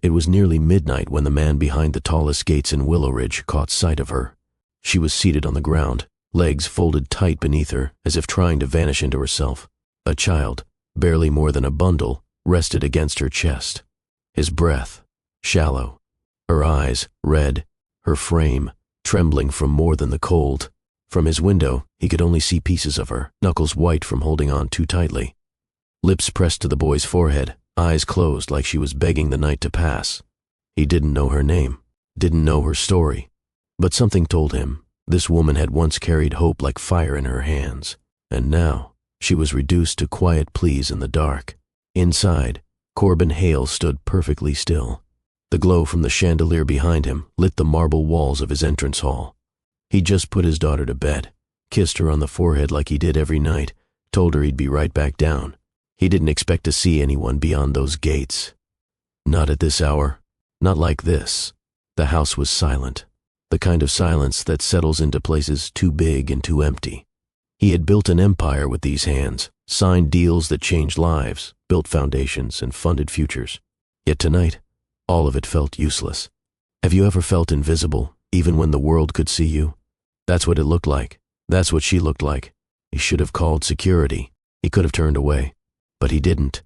It was nearly midnight when the man behind the tallest gates in Willow Ridge caught sight of her. She was seated on the ground, legs folded tight beneath her, as if trying to vanish into herself. A child, barely more than a bundle, rested against her chest. His breath, shallow. Her eyes, red. Her frame, trembling from more than the cold. From his window, he could only see pieces of her, knuckles white from holding on too tightly. Lips pressed to the boy's forehead, eyes closed like she was begging the night to pass. He didn't know her name, didn't know her story. But something told him this woman had once carried hope like fire in her hands, and now she was reduced to quiet pleas in the dark. Inside, Corbin Hale stood perfectly still. The glow from the chandelier behind him lit the marble walls of his entrance hall. He'd just put his daughter to bed, kissed her on the forehead like he did every night, told her he'd be right back down. He didn't expect to see anyone beyond those gates. Not at this hour, not like this. The house was silent, the kind of silence that settles into places too big and too empty. He had built an empire with these hands, signed deals that changed lives, built foundations, and funded futures. Yet tonight, all of it felt useless. Have you ever felt invisible, even when the world could see you? That's what it looked like. That's what she looked like. He should have called security. He could have turned away. But he didn't.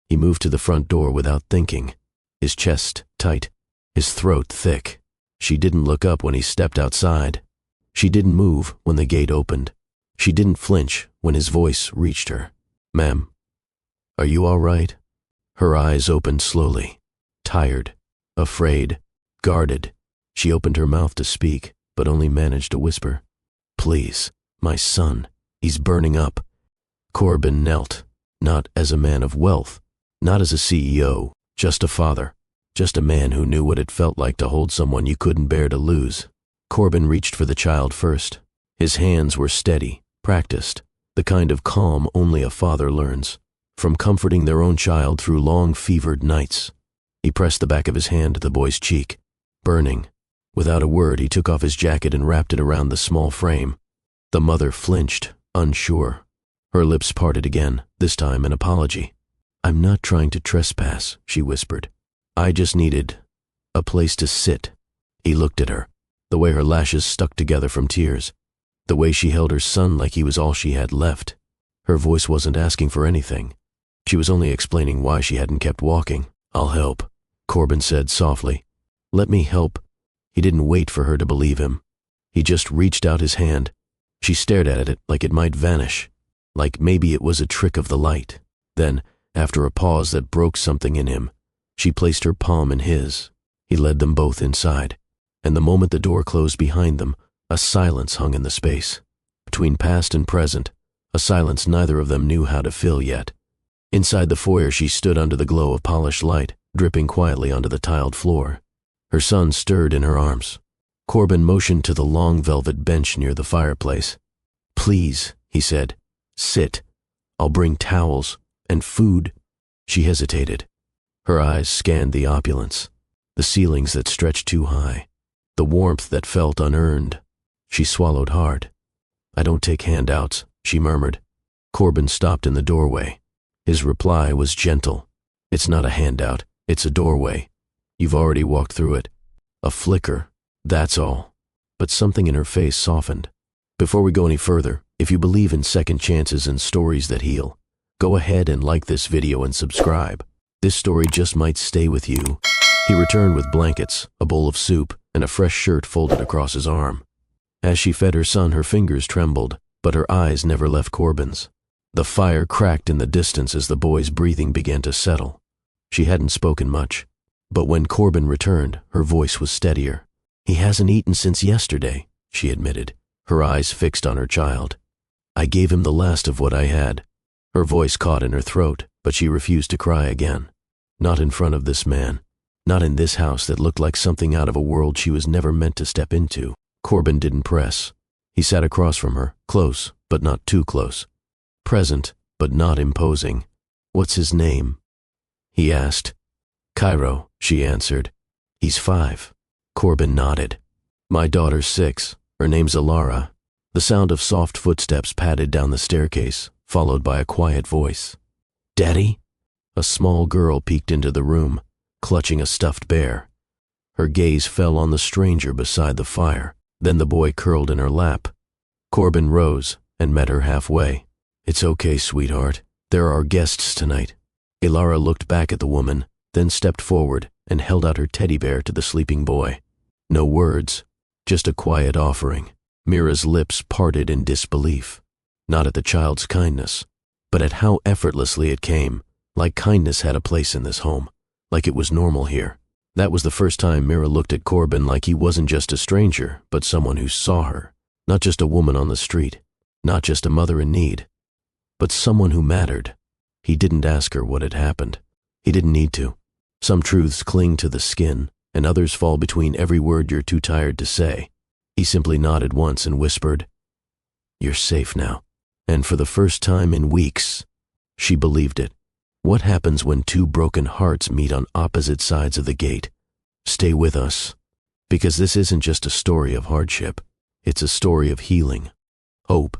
He moved to the front door without thinking, his chest tight, his throat thick. She didn't look up when he stepped outside. She didn't move when the gate opened. She didn't flinch when his voice reached her. "Ma'am, are you all right?" Her eyes opened slowly, tired, afraid, guarded. She opened her mouth to speak, but only managed to whisper, "Please, my son, he's burning up." Corbin knelt, not as a man of wealth, not as a CEO, just a father, just a man who knew what it felt like to hold someone you couldn't bear to lose. Corbin reached for the child first. His hands were steady, practiced, the kind of calm only a father learns, from comforting their own child through long fevered nights. He pressed the back of his hand to the boy's cheek, burning. Without a word, he took off his jacket and wrapped it around the small frame. The mother flinched, unsure. Her lips parted again, this time an apology. "I'm not trying to trespass," she whispered. "I just needed a place to sit." He looked at her, the way her lashes stuck together from tears, the way she held her son like he was all she had left. Her voice wasn't asking for anything. She was only explaining why she hadn't kept walking. "I'll help," Corbin said softly. "Let me help." He didn't wait for her to believe him. He just reached out his hand. She stared at it like it might vanish, like maybe it was a trick of the light. Then, after a pause that broke something in him, she placed her palm in his. He led them both inside, and the moment the door closed behind them, a silence hung in the space. Between past and present, a silence neither of them knew how to fill yet. Inside the foyer, she stood under the glow of polished light, dripping quietly onto the tiled floor. Her son stirred in her arms. Corbin motioned to the long velvet bench near the fireplace. "Please," he said, "sit. I'll bring towels and food." She hesitated. Her eyes scanned the opulence, the ceilings that stretched too high, the warmth that felt unearned. She swallowed hard. "I don't take handouts," she murmured. Corbin stopped in the doorway. His reply was gentle. "It's not a handout, it's a doorway. You've already walked through it. A flicker, that's all." But something in her face softened. "Before we go any further, if you believe in second chances and stories that heal, go ahead and like this video and subscribe. This story just might stay with you." He returned with blankets, a bowl of soup, and a fresh shirt folded across his arm. As she fed her son, her fingers trembled, but her eyes never left Corbin's. The fire cracked in the distance as the boy's breathing began to settle. She hadn't spoken much, but when Corbin returned, her voice was steadier. "He hasn't eaten since yesterday," she admitted, her eyes fixed on her child. "I gave him the last of what I had." Her voice caught in her throat, but she refused to cry again. Not in front of this man. Not in this house that looked like something out of a world she was never meant to step into. Corbin didn't press. He sat across from her, close, but not too close. Present, but not imposing. "What's his name?" he asked. "Cairo," she answered. "He's 5. Corbin nodded. "My daughter's 6. Her name's Alara." The sound of soft footsteps padded down the staircase, followed by a quiet voice. "Daddy?" A small girl peeked into the room. clutching a stuffed bear. Her gaze fell on the stranger beside the fire, then the boy curled in her lap. Corbin rose and met her halfway. "It's okay, sweetheart. There are guests tonight." Ilara looked back at the woman, then stepped forward and held out her teddy bear to the sleeping boy. No words, just a quiet offering. Mira's lips parted in disbelief, not at the child's kindness, but at how effortlessly it came, like kindness had a place in this home, like it was normal here. That was the first time Mira looked at Corbin like he wasn't just a stranger, but someone who saw her, not just a woman on the street, not just a mother in need, but someone who mattered. He didn't ask her what had happened. He didn't need to. Some truths cling to the skin, and others fall between every word you're too tired to say. He simply nodded once and whispered, "You're safe now." And for the first time in weeks, she believed it. What happens when two broken hearts meet on opposite sides of the gate? Stay with us, because this isn't just a story of hardship. It's a story of healing, hope,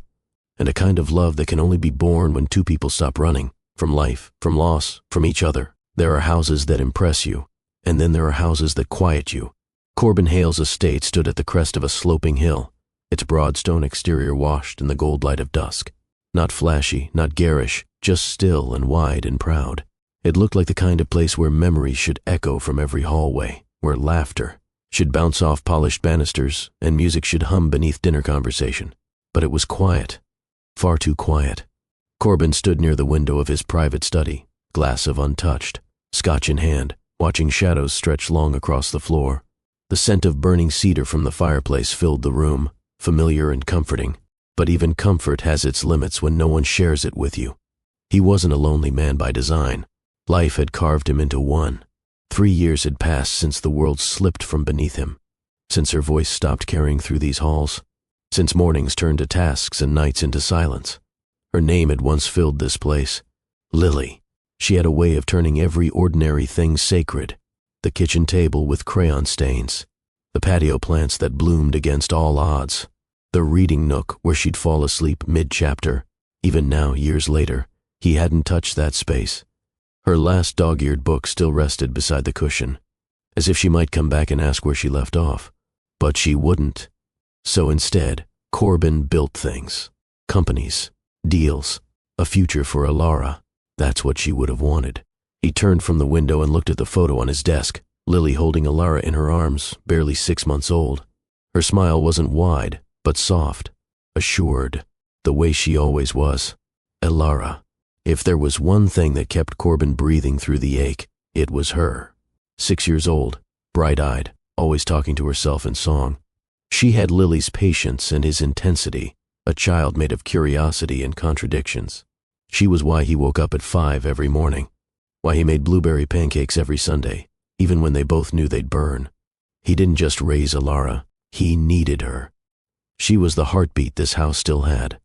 and a kind of love that can only be born when two people stop running from life, from loss, from each other. There are houses that impress you, and then there are houses that quiet you. Corbin Hale's estate stood at the crest of a sloping hill, its broad stone exterior washed in the gold light of dusk. Not flashy, not garish, just still and wide and proud. It looked like the kind of place where memories should echo from every hallway, where laughter should bounce off polished banisters and music should hum beneath dinner conversation. But it was quiet, far too quiet. Corbin stood near the window of his private study, glass of untouched, scotch in hand, watching shadows stretch long across the floor. The scent of burning cedar from the fireplace filled the room, familiar and comforting. But even comfort has its limits when no one shares it with you. He wasn't a lonely man by design. Life had carved him into one. 3 years had passed since the world slipped from beneath him, since her voice stopped carrying through these halls, since mornings turned to tasks and nights into silence. Her name had once filled this place, Lily. She had a way of turning every ordinary thing sacred. The kitchen table with crayon stains, the patio plants that bloomed against all odds, the reading nook where she'd fall asleep mid-chapter. Even now, years later, he hadn't touched that space. Her last dog-eared book still rested beside the cushion, as if she might come back and ask where she left off. But she wouldn't. So instead, Corbin built things. Companies, deals, a future for Ilara. That's what she would have wanted. He turned from the window and looked at the photo on his desk, Lily holding Ilara in her arms, barely 6 months old. Her smile wasn't wide, but soft, assured, the way she always was. Ilara. If there was one thing that kept Corbin breathing through the ache, it was her. 6 years old, bright-eyed, always talking to herself in song. She had Lily's patience and his intensity, a child made of curiosity and contradictions. She was why he woke up at 5 every morning, why he made blueberry pancakes every Sunday, even when they both knew they'd burn. He didn't just raise Ilara, he needed her. She was the heartbeat this house still had.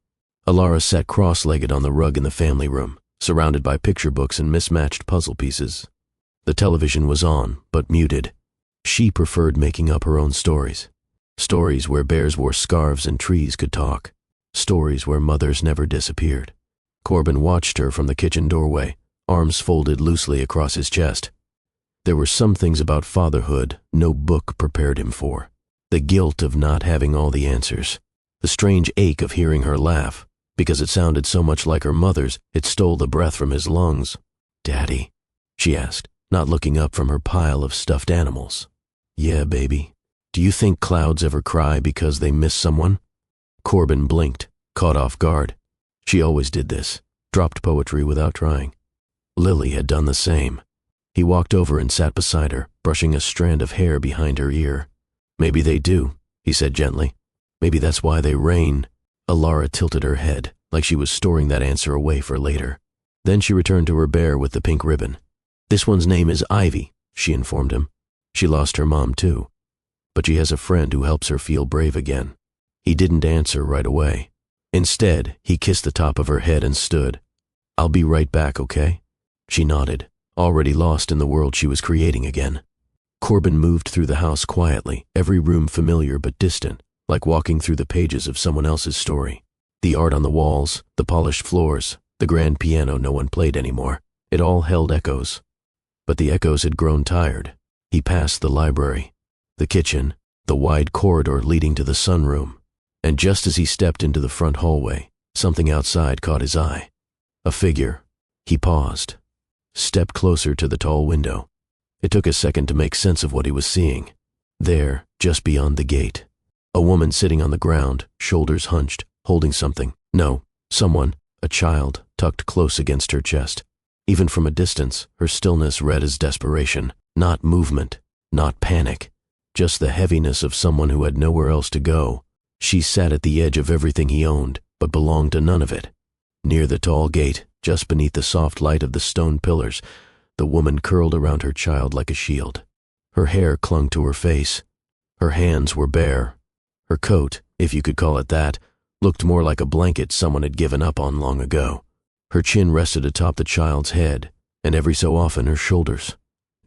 Ilara sat cross-legged on the rug in the family room, surrounded by picture books and mismatched puzzle pieces. The television was on, but muted. She preferred making up her own stories. Stories where bears wore scarves and trees could talk. Stories where mothers never disappeared. Corbin watched her from the kitchen doorway, arms folded loosely across his chest. There were some things about fatherhood no book prepared him for. The guilt of not having all the answers. The strange ache of hearing her laugh. Because it sounded so much like her mother's, it stole the breath from his lungs. "Daddy?" she asked, not looking up from her pile of stuffed animals. "Yeah, baby. Do you think clouds ever cry because they miss someone?" Corbin blinked, caught off guard. She always did this, dropped poetry without trying. Lily had done the same. He walked over and sat beside her, brushing a strand of hair behind her ear. "Maybe they do," he said gently. "Maybe that's why they rain." Ilara tilted her head, like she was storing that answer away for later. Then she returned to her bear with the pink ribbon. "This one's name is Ivy," she informed him. "She lost her mom too, but she has a friend who helps her feel brave again." He didn't answer right away. Instead, he kissed the top of her head and stood. "I'll be right back, okay?" She nodded, already lost in the world she was creating again. Corbin moved through the house quietly, every room familiar but distant, like walking through the pages of someone else's story. The art on the walls, the polished floors, the grand piano no one played anymore, it all held echoes. but the echoes had grown tired. He passed the library, the kitchen, the wide corridor leading to the sunroom, and just as he stepped into the front hallway, something outside caught his eye. A figure. He paused, stepped closer to the tall window. It took a second to make sense of what he was seeing. There, just beyond the gate, a woman sitting on the ground, shoulders hunched, holding something. No, someone, a child, tucked close against her chest. Even from a distance, her stillness read as desperation, not movement, not panic, just the heaviness of someone who had nowhere else to go. She sat at the edge of everything he owned, but belonged to none of it. Near the tall gate, just beneath the soft light of the stone pillars, the woman curled around her child like a shield. Her hair clung to her face. Her hands were bare. Her coat, if you could call it that, looked more like a blanket someone had given up on long ago. Her chin rested atop the child's head, and every so often her shoulders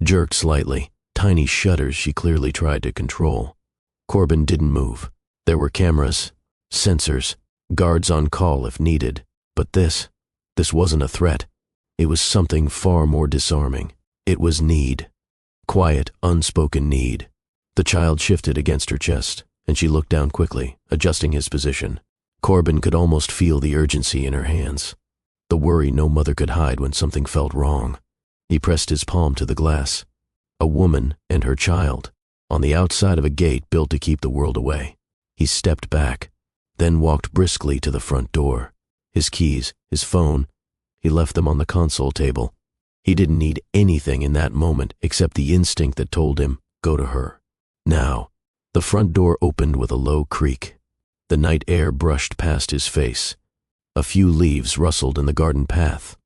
jerked slightly, tiny shudders she clearly tried to control. Corbin didn't move. There were cameras, sensors, guards on call if needed, but this wasn't a threat. It was something far more disarming. It was need. Quiet, unspoken need. The child shifted against her chest, and she looked down quickly, adjusting his position. Corbin could almost feel the urgency in her hands, the worry no mother could hide when something felt wrong. He pressed his palm to the glass. A woman and her child, on the outside of a gate built to keep the world away. He stepped back, then walked briskly to the front door. His keys, his phone, he left them on the console table. He didn't need anything in that moment except the instinct that told him, go to her. Now, the front door opened with a low creak. The night air brushed past his face. A few leaves rustled in the garden path.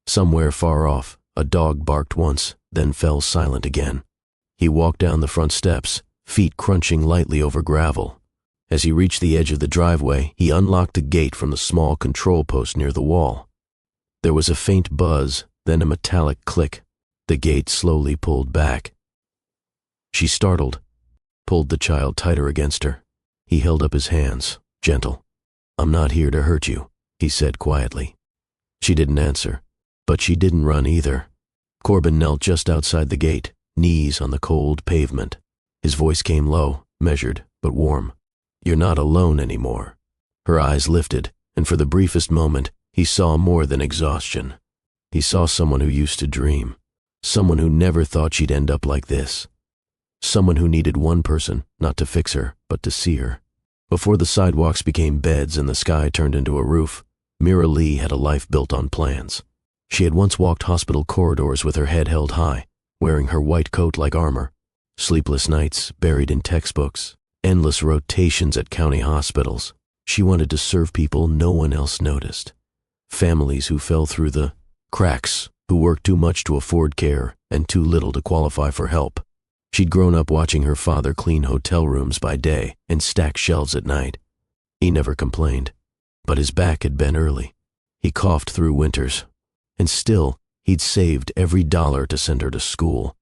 Somewhere far off, a dog barked once, then fell silent again. He walked down the front steps, feet crunching lightly over gravel. As he reached the edge of the driveway, he unlocked the gate from the small control post near the wall. There was a faint buzz, then a metallic click. The gate slowly pulled back. She startled, pulled the child tighter against her. He held up his hands, gentle. "I'm not here to hurt you," he said quietly. She didn't answer, but she didn't run either. Corbin knelt just outside the gate, knees on the cold pavement. His voice came low, measured, but warm. "You're not alone anymore." Her eyes lifted, and for the briefest moment, he saw more than exhaustion. He saw someone who used to dream, someone who never thought she'd end up like this. Someone who needed one person, not to fix her, but to see her. Before the sidewalks became beds and the sky turned into a roof, Mira Lee had a life built on plans. She had once walked hospital corridors with her head held high, wearing her white coat like armor. Sleepless nights buried in textbooks, endless rotations at county hospitals. She wanted to serve people no one else noticed. Families who fell through the cracks, who worked too much to afford care and too little to qualify for help. She'd grown up watching her father clean hotel rooms by day and stack shelves at night. He never complained, but his back had been early. He coughed through winters, and still he'd saved every dollar to send her to school.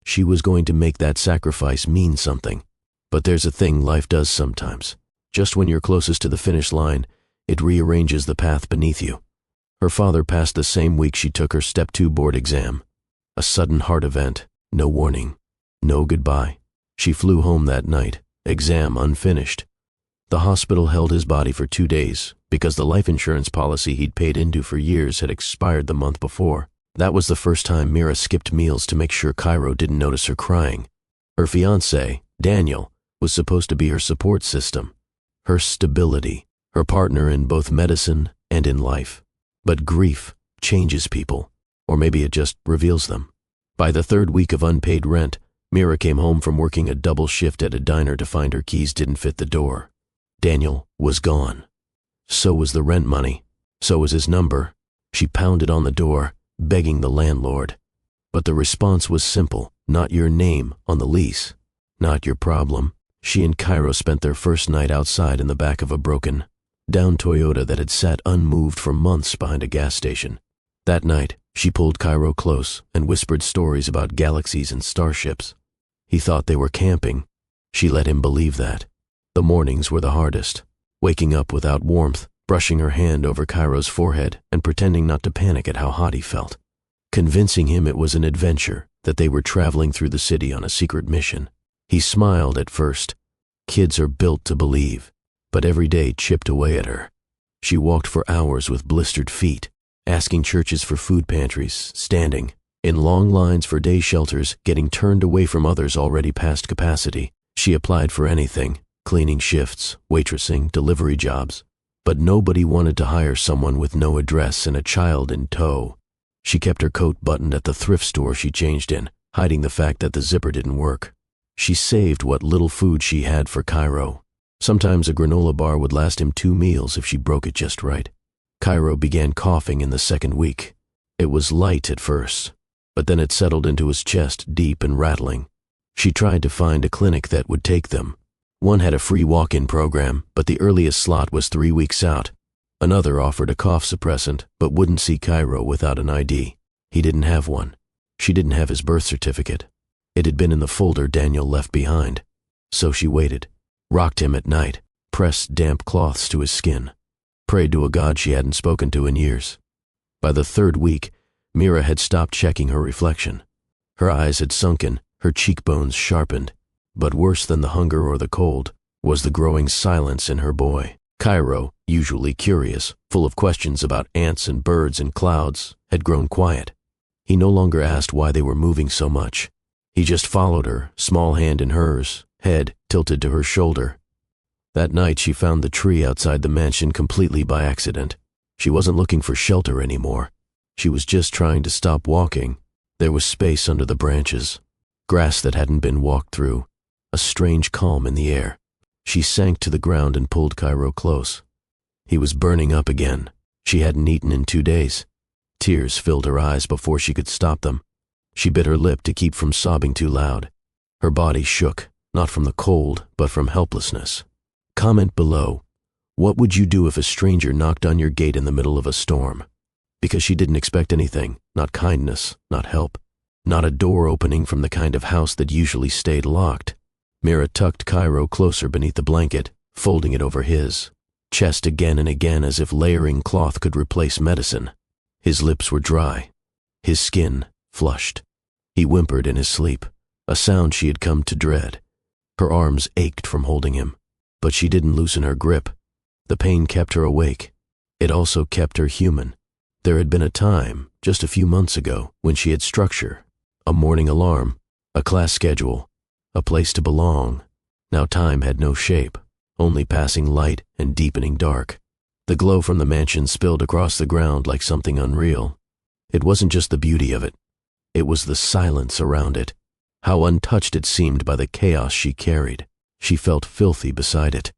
She was going to make that sacrifice mean something. But there's a thing life does sometimes. Just when you're closest to the finish line, it rearranges the path beneath you. Her father passed the same week she took her Step 2 board exam. A sudden heart event, no warning, no goodbye. She flew home that night, exam unfinished. The hospital held his body for 2 days because the life insurance policy he'd paid into for years had expired the month before. That was the first time Mira skipped meals to make sure Cairo didn't notice her crying. Her fiancé, Daniel, was supposed to be her support system, her stability, her partner in both medicine and in life. But grief changes people, or maybe it just reveals them. By the 3rd week of unpaid rent, Mira came home from working a double shift at a diner to find her keys didn't fit the door. Daniel was gone. So was the rent money. So was his number. She pounded on the door, begging the landlord. But the response was simple: not your name on the lease. Not your problem. She and Cairo spent their first night outside in the back of a broken down Toyota that had sat unmoved for months behind a gas station. That night, she pulled Cairo close and whispered stories about galaxies and starships. He thought they were camping. She let him believe that. The mornings were the hardest, waking up without warmth, brushing her hand over Cairo's forehead and pretending not to panic at how hot he felt. Convincing him it was an adventure, that they were traveling through the city on a secret mission. He smiled at first. Kids are built to believe, but every day chipped away at her. She walked for hours with blistered feet, asking churches for food pantries, standing in long lines for day shelters, getting turned away from others already past capacity. She applied for anything, cleaning shifts, waitressing, delivery jobs, but nobody wanted to hire someone with no address and a child in tow. She kept her coat buttoned at the thrift store she changed in, hiding the fact that the zipper didn't work. She saved what little food she had for Cairo. Sometimes a granola bar would last him 2 meals if she broke it just right. Cairo began coughing in the second week. It was light at first, but then it settled into his chest, deep and rattling. She tried to find a clinic that would take them. One had a free walk-in program, but the earliest slot was 3 weeks out. Another offered a cough suppressant, but wouldn't see Cairo without an ID. He didn't have one. She didn't have his birth certificate. It had been in the folder Daniel left behind. So she waited, rocked him at night, pressed damp cloths to his skin, prayed to a God she hadn't spoken to in years. By the 3rd week, Mira had stopped checking her reflection. Her eyes had sunken, her cheekbones sharpened. But worse than the hunger or the cold was the growing silence in her boy. Cairo, usually curious, full of questions about ants and birds and clouds, had grown quiet. He no longer asked why they were moving so much. He just followed her, small hand in hers, head tilted to her shoulder. That night she found the tree outside the mansion completely by accident. She wasn't looking for shelter anymore. She was just trying to stop walking. There was space under the branches, grass that hadn't been walked through, a strange calm in the air. She sank to the ground and pulled Cairo close. He was burning up again. She hadn't eaten in 2 days. Tears filled her eyes before she could stop them. She bit her lip to keep from sobbing too loud. Her body shook, not from the cold, but from helplessness. Comment below, what would you do if a stranger knocked on your gate in the middle of a storm? Because she didn't expect anything, not kindness, not help, not a door opening from the kind of house that usually stayed locked. Mira tucked Cairo closer beneath the blanket, folding it over his chest again and again as if layering cloth could replace medicine. His lips were dry, his skin flushed. He whimpered in his sleep, a sound she had come to dread. Her arms ached from holding him, but she didn't loosen her grip. The pain kept her awake. It also kept her human. There had been a time, just a few months ago, when she had structure, a morning alarm, a class schedule, a place to belong. Now time had no shape, only passing light and deepening dark. The glow from the mansion spilled across the ground like something unreal. It wasn't just the beauty of it. It was the silence around it, how untouched it seemed by the chaos she carried. She felt filthy beside it,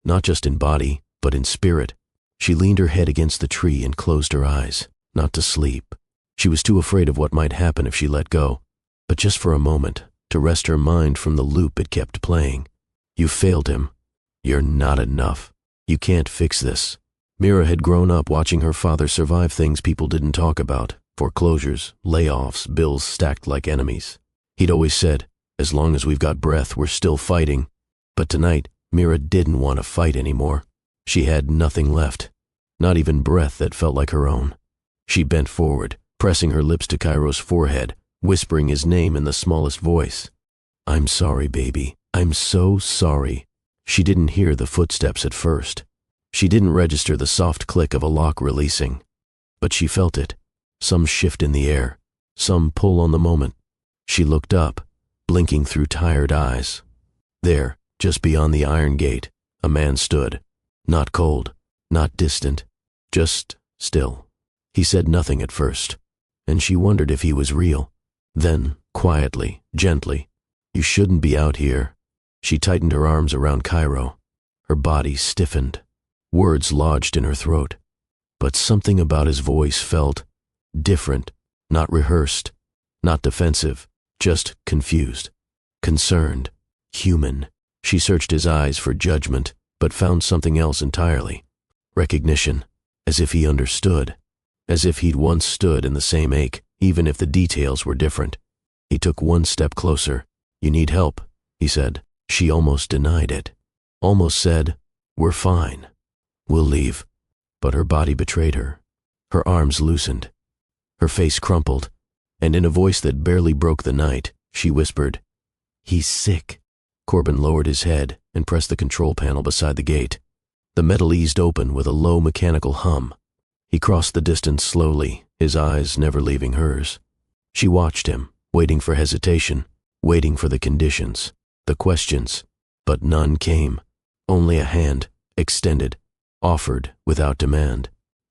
not just in body, but in spirit. She leaned her head against the tree and closed her eyes, not to sleep. She was too afraid of what might happen if she let go, but just for a moment, to rest her mind from the loop it kept playing. You failed him. You're not enough. You can't fix this. Mira had grown up watching her father survive things people didn't talk about, foreclosures, layoffs, bills stacked like enemies. He'd always said, as long as we've got breath, we're still fighting. But tonight, Mira didn't want to fight anymore. She had nothing left, not even breath that felt like her own. She bent forward, pressing her lips to Cairo's forehead, whispering his name in the smallest voice. I'm sorry, baby. I'm so sorry. She didn't hear the footsteps at first. She didn't register the soft click of a lock releasing. But she felt it, some shift in the air, some pull on the moment. She looked up, blinking through tired eyes. There, just beyond the iron gate, a man stood, not cold, not distant, just still. He said nothing at first, and she wondered if he was real. Then, quietly, gently, you shouldn't be out here. She tightened her arms around Cairo. Her body stiffened. Words lodged in her throat. But something about his voice felt different, not rehearsed, not defensive, just confused, concerned, human. She searched his eyes for judgment, but found something else entirely. Recognition, as if he understood, as if he'd once stood in the same ache, even if the details were different. He took one step closer. You need help, he said. She almost denied it, almost said, we're fine. We'll leave. But her body betrayed her. Her arms loosened. Her face crumpled, and in a voice that barely broke the night, she whispered, "He's sick." Corbin lowered his head and pressed the control panel beside the gate. The metal eased open with a low mechanical hum. He crossed the distance slowly, his eyes never leaving hers. She watched him, waiting for hesitation, waiting for the conditions, the questions, but none came. Only a hand, extended, offered without demand,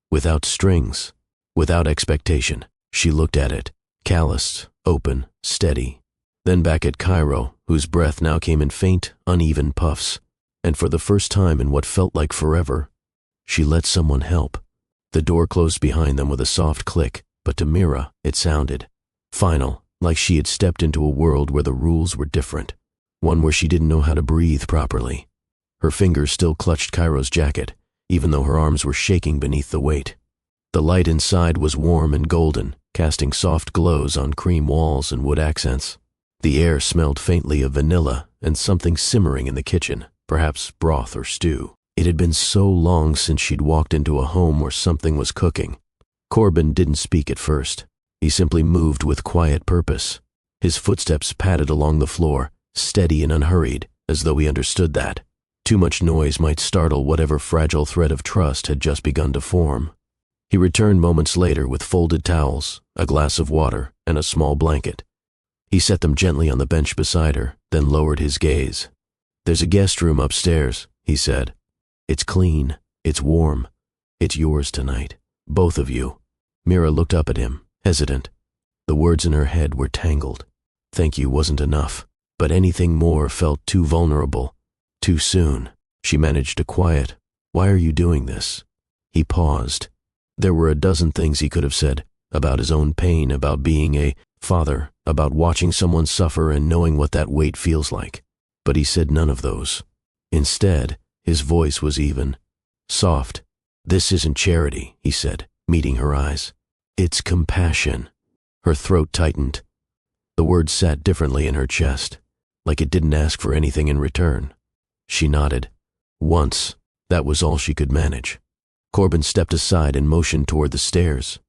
without strings, without expectation. She looked at it, calloused, open, steady, then back at Cairo, whose breath now came in faint, uneven puffs, and for the first time in what felt like forever, she let someone help. The door closed behind them with a soft click, but to Mira it sounded final, like she had stepped into a world where the rules were different, one where she didn't know how to breathe properly. Her fingers still clutched Cairo's jacket, even though her arms were shaking beneath the weight. The light inside was warm and golden, casting soft glows on cream walls and wood accents. The air smelled faintly of vanilla and something simmering in the kitchen, perhaps broth or stew. It had been so long since she'd walked into a home where something was cooking. Corbin didn't speak at first. He simply moved with quiet purpose. His footsteps padded along the floor, steady and unhurried, as though he understood that too much noise might startle whatever fragile thread of trust had just begun to form. He returned moments later with folded towels, a glass of water, and a small blanket. He set them gently on the bench beside her, then lowered his gaze. "There's a guest room upstairs," he said. "It's clean, it's warm. It's yours tonight, both of you." Mira looked up at him, hesitant. The words in her head were tangled. Thank you wasn't enough, but anything more felt too vulnerable. Too soon. She managed to quiet. "Why are you doing this?" He paused. There were a dozen things he could have said, about his own pain, about being a father, about watching someone suffer and knowing what that weight feels like. But he said none of those. Instead, his voice was even, soft. "This isn't charity," he said, meeting her eyes. "It's compassion." Her throat tightened. The words sat differently in her chest, like it didn't ask for anything in return. She nodded. Once, that was all she could manage. Corbin stepped aside and motioned toward the stairs.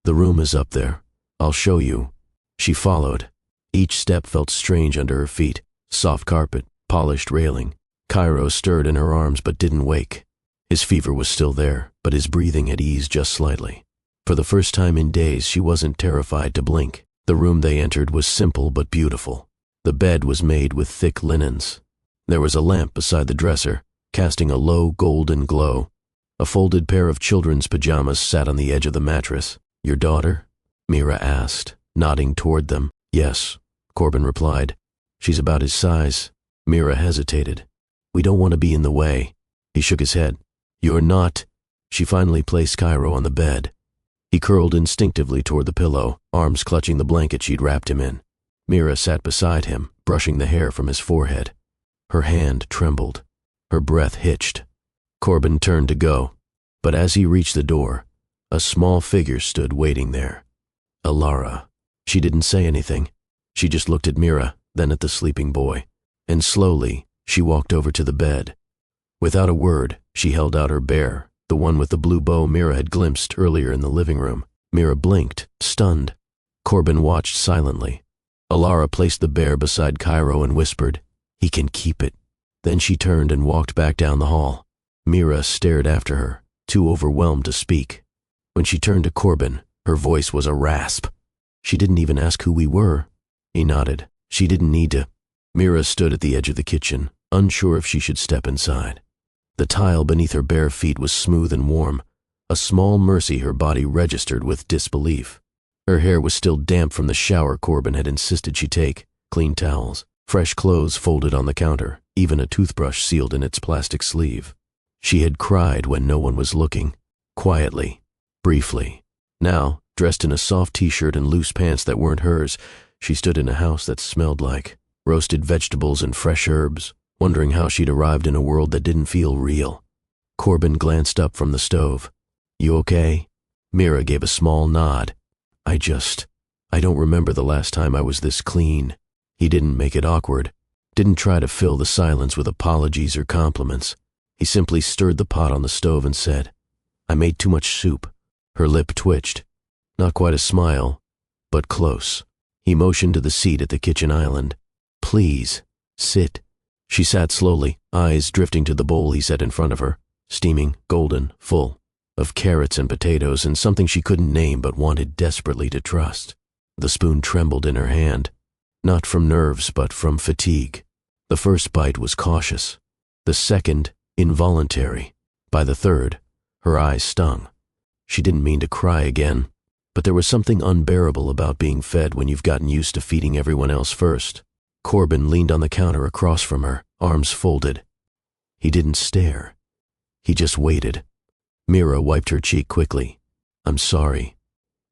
"The room is up there. I'll show you." She followed. Each step felt strange under her feet. Soft carpet, polished railing. Cairo stirred in her arms but didn't wake. His fever was still there, but his breathing had eased just slightly. For the first time in days, she wasn't terrified to blink. The room they entered was simple but beautiful. The bed was made with thick linens. There was a lamp beside the dresser, casting a low golden glow. A folded pair of children's pajamas sat on the edge of the mattress. "Your daughter?" Mira asked, nodding toward them. "Yes," Corbin replied. "She's about his size." Mira hesitated. "We don't want to be in the way." He shook his head. "You're not." She finally placed Cairo on the bed. He curled instinctively toward the pillow, arms clutching the blanket she'd wrapped him in. Mira sat beside him, brushing the hair from his forehead. Her hand trembled. Her breath hitched. Corbin turned to go, but as he reached the door, a small figure stood waiting there. Alara. She didn't say anything. She just looked at Mira, then at the sleeping boy, and slowly she walked over to the bed. Without a word, she held out her bear, the one with the blue bow Mira had glimpsed earlier in the living room. Mira blinked, stunned. Corbin watched silently. Alara placed the bear beside Cairo and whispered, "He can keep it." Then she turned and walked back down the hall. Mira stared after her, too overwhelmed to speak. When she turned to Corbin, her voice was a rasp. "She didn't even ask who we were." He nodded. "She didn't need to." Mira stood at the edge of the kitchen, unsure if she should step inside. The tile beneath her bare feet was smooth and warm, a small mercy her body registered with disbelief. Her hair was still damp from the shower Corbin had insisted she take, clean towels, fresh clothes folded on the counter, even a toothbrush sealed in its plastic sleeve. She had cried when no one was looking, quietly, briefly. Now, dressed in a soft t-shirt and loose pants that weren't hers, she stood in a house that smelled like roasted vegetables and fresh herbs, wondering how she'd arrived in a world that didn't feel real. Corbin glanced up from the stove. "You okay?" Mira gave a small nod. I don't remember the last time I was this clean." He didn't make it awkward, didn't try to fill the silence with apologies or compliments. He simply stirred the pot on the stove and said, "I made too much soup." Her lip twitched. Not quite a smile, but close. He motioned to the seat at the kitchen island. "Please, sit." She sat slowly, eyes drifting to the bowl he set in front of her, steaming, golden, full of carrots and potatoes and something she couldn't name but wanted desperately to trust. The spoon trembled in her hand, not from nerves but from fatigue. The first bite was cautious, the second involuntary. By the third, her eyes stung. She didn't mean to cry again, but there was something unbearable about being fed when you've gotten used to feeding everyone else first. Corbin leaned on the counter across from her, arms folded. He didn't stare. He just waited. Mira wiped her cheek quickly. "I'm sorry."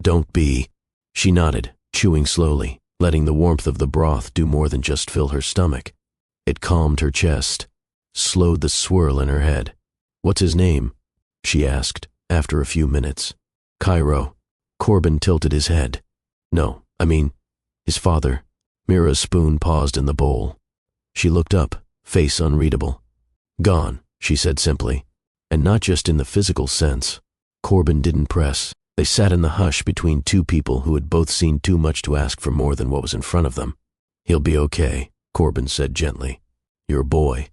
"Don't be." She nodded, chewing slowly, letting the warmth of the broth do more than just fill her stomach. It calmed her chest, slowed the swirl in her head. "What's his name?" she asked, after a few minutes. "Cairo." Corbin tilted his head. "No, I mean, his father." Mira's spoon paused in the bowl. She looked up, face unreadable. "Gone," she said simply, and not just in the physical sense. Corbin didn't press. They sat in the hush between two people who had both seen too much to ask for more than what was in front of them. "He'll be okay," Corbin said gently. "Your boy.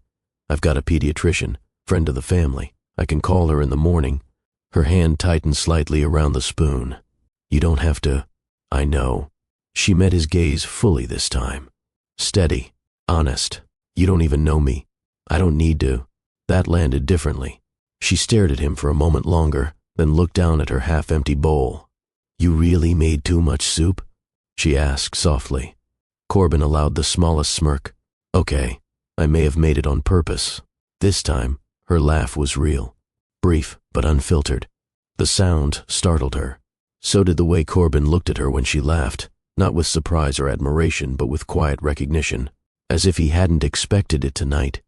I've got a pediatrician, friend of the family. I can call her in the morning." Her hand tightened slightly around the spoon. "You don't have to." "I know." She met his gaze fully this time. "Steady, honest. You don't even know me. I don't need to." That landed differently. She stared at him for a moment longer, then looked down at her half-empty bowl. "You really made too much soup?" she asked softly. Corbin allowed the smallest smirk. "Okay, I may have made it on purpose." This time, her laugh was real, brief but unfiltered. The sound startled her. So did the way Corbin looked at her when she laughed, not with surprise or admiration but with quiet recognition, as if he hadn't expected it tonight,